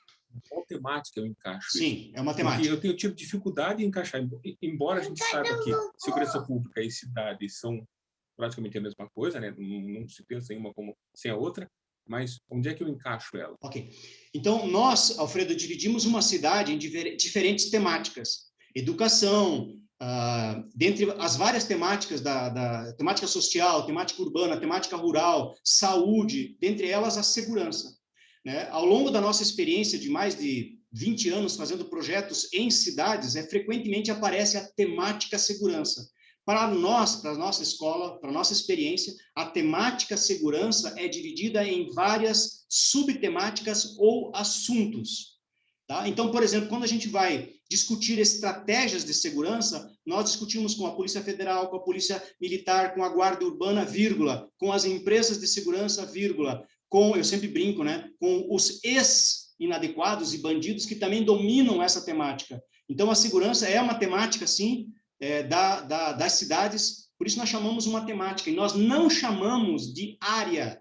Qual temática eu encaixo? Sim, é uma temática. Porque eu tenho dificuldade em encaixar, embora a gente saiba que segurança pública e cidade são praticamente a mesma coisa, né? Não se pensa em uma como sem a outra, mas onde é que eu encaixo ela? Ok. Então, nós, Alfredo, dividimos uma cidade em diferentes temáticas. Educação, dentre as várias temáticas da temática social, temática urbana, temática rural, saúde, dentre elas a segurança. Né? Ao longo da nossa experiência de mais de 20 anos fazendo projetos em cidades, frequentemente aparece a temática segurança. Para nós, para a nossa escola, para a nossa experiência, a temática segurança é dividida em várias subtemáticas ou assuntos. Tá? Então, por exemplo, quando a gente vai discutir estratégias de segurança, nós discutimos com a Polícia Federal, com a Polícia Militar, com a Guarda Urbana, vírgula, com as empresas de segurança, vírgula, eu sempre brinco, né, com os ex-inadequados e bandidos que também dominam essa temática. Então, a segurança é uma temática, sim, das cidades, por isso nós chamamos uma temática, e nós não chamamos de área.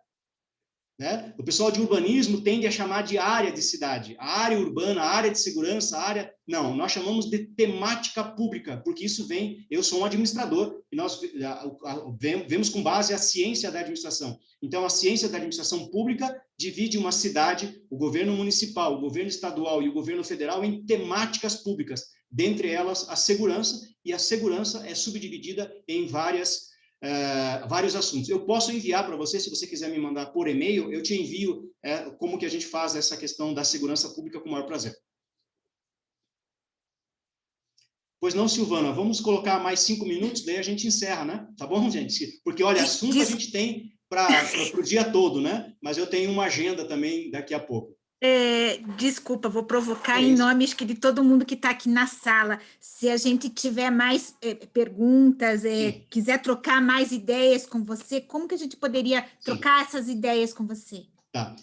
Né? O pessoal de urbanismo tende a chamar de área de cidade, a área urbana, a área de segurança, a área... Não, nós chamamos de temática pública, porque isso vem... Eu sou um administrador, e nós vemos com base a ciência da administração. Então, a ciência da administração pública divide uma cidade, o governo municipal, o governo estadual e o governo federal em temáticas públicas, dentre elas a segurança, e a segurança é subdividida em vários assuntos. Eu posso enviar para você, se você quiser me mandar por e-mail, eu te envio como que a gente faz essa questão da segurança pública com o maior prazer. Pois não, Silvana, vamos colocar mais 5 minutos, daí a gente encerra, né? Tá bom, gente? Porque, olha, assunto a gente tem para o dia todo, né? Mas eu tenho uma agenda também daqui a pouco. Desculpa, vou provocar em nome de todo mundo que está aqui na sala. Se a gente tiver mais perguntas, quiser trocar mais ideias com você, como que a gente poderia trocar essas ideias com você? Tá,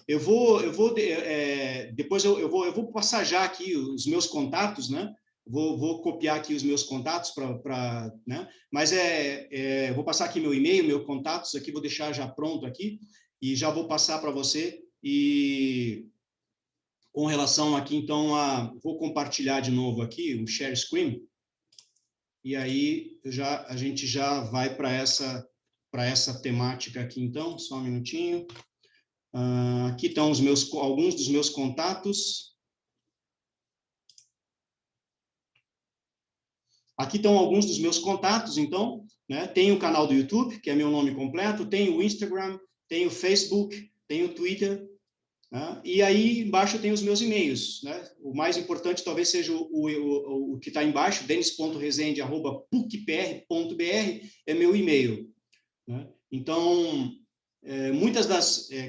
depois eu vou passar já aqui os meus contatos, né? Vou copiar aqui os meus contatos né? Mas vou passar aqui meu e-mail, meus contatos aqui, vou deixar já pronto aqui e já vou passar para você e com relação aqui, então, vou compartilhar de novo aqui o share screen. e aí a gente já vai para essa temática aqui, então, só um minutinho. Aqui estão alguns dos meus contatos. Aqui estão alguns dos meus contatos, então, né? Tem o canal do YouTube, que é meu nome completo, tem o Instagram, tem o Facebook, tem o Twitter, né? E aí embaixo tem os meus e-mails, né? O mais importante talvez seja o que está embaixo, denis.rezende@pucpr.br, é meu e-mail, né? Então,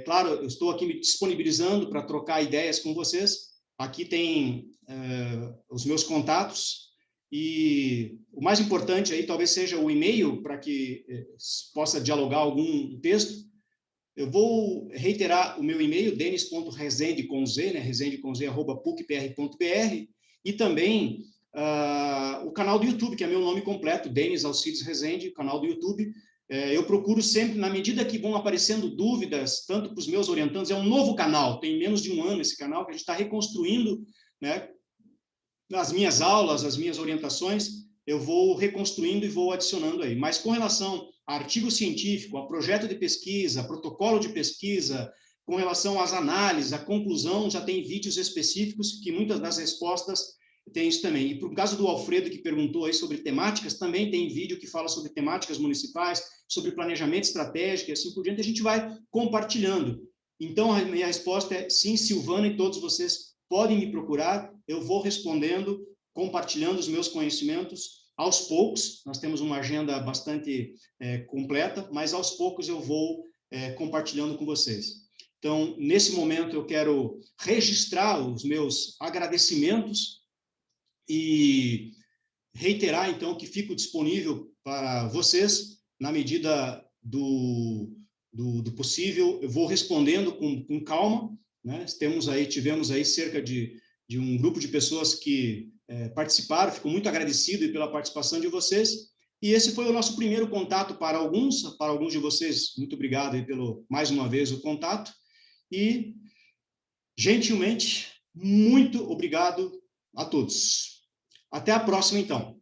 claro, eu estou aqui me disponibilizando para trocar ideias com vocês. Aqui tem os meus contatos, e o mais importante aí talvez seja o e-mail, para que possa dialogar algum texto. Eu vou reiterar o meu e-mail, denis.rezende com Z, né, rezende com Z, @pucpr.br, e também o canal do YouTube, que é meu nome completo, Denis Alcides Rezende, canal do YouTube. Eu procuro sempre, na medida que vão aparecendo dúvidas, tanto para os meus orientandos, é um novo canal, tem menos de um ano esse canal, que a gente está reconstruindo, né, as minhas aulas, as minhas orientações, eu vou reconstruindo e vou adicionando aí. Mas com relação a artigo científico, a projeto de pesquisa, a protocolo de pesquisa, com relação às análises, a conclusão, já tem vídeos específicos que muitas das respostas tem isso também. E por caso do Alfredo, que perguntou aí sobre temáticas, também tem vídeo que fala sobre temáticas municipais, sobre planejamento estratégico e assim por diante, a gente vai compartilhando. Então, a minha resposta é sim, Silvana, e todos vocês podem me procurar, eu vou respondendo, compartilhando os meus conhecimentos aos poucos. Nós temos uma agenda bastante completa, mas aos poucos eu vou compartilhando com vocês. Então, nesse momento, eu quero registrar os meus agradecimentos e reiterar, então, que fico disponível para vocês, na medida do possível. Eu vou respondendo com calma, né? Tivemos aí cerca de um grupo de pessoas que participaram, fico muito agradecido pela participação de vocês, e esse foi o nosso primeiro contato para alguns de vocês. Muito obrigado aí mais uma vez, o contato, e, gentilmente, muito obrigado a todos. Até a próxima, então.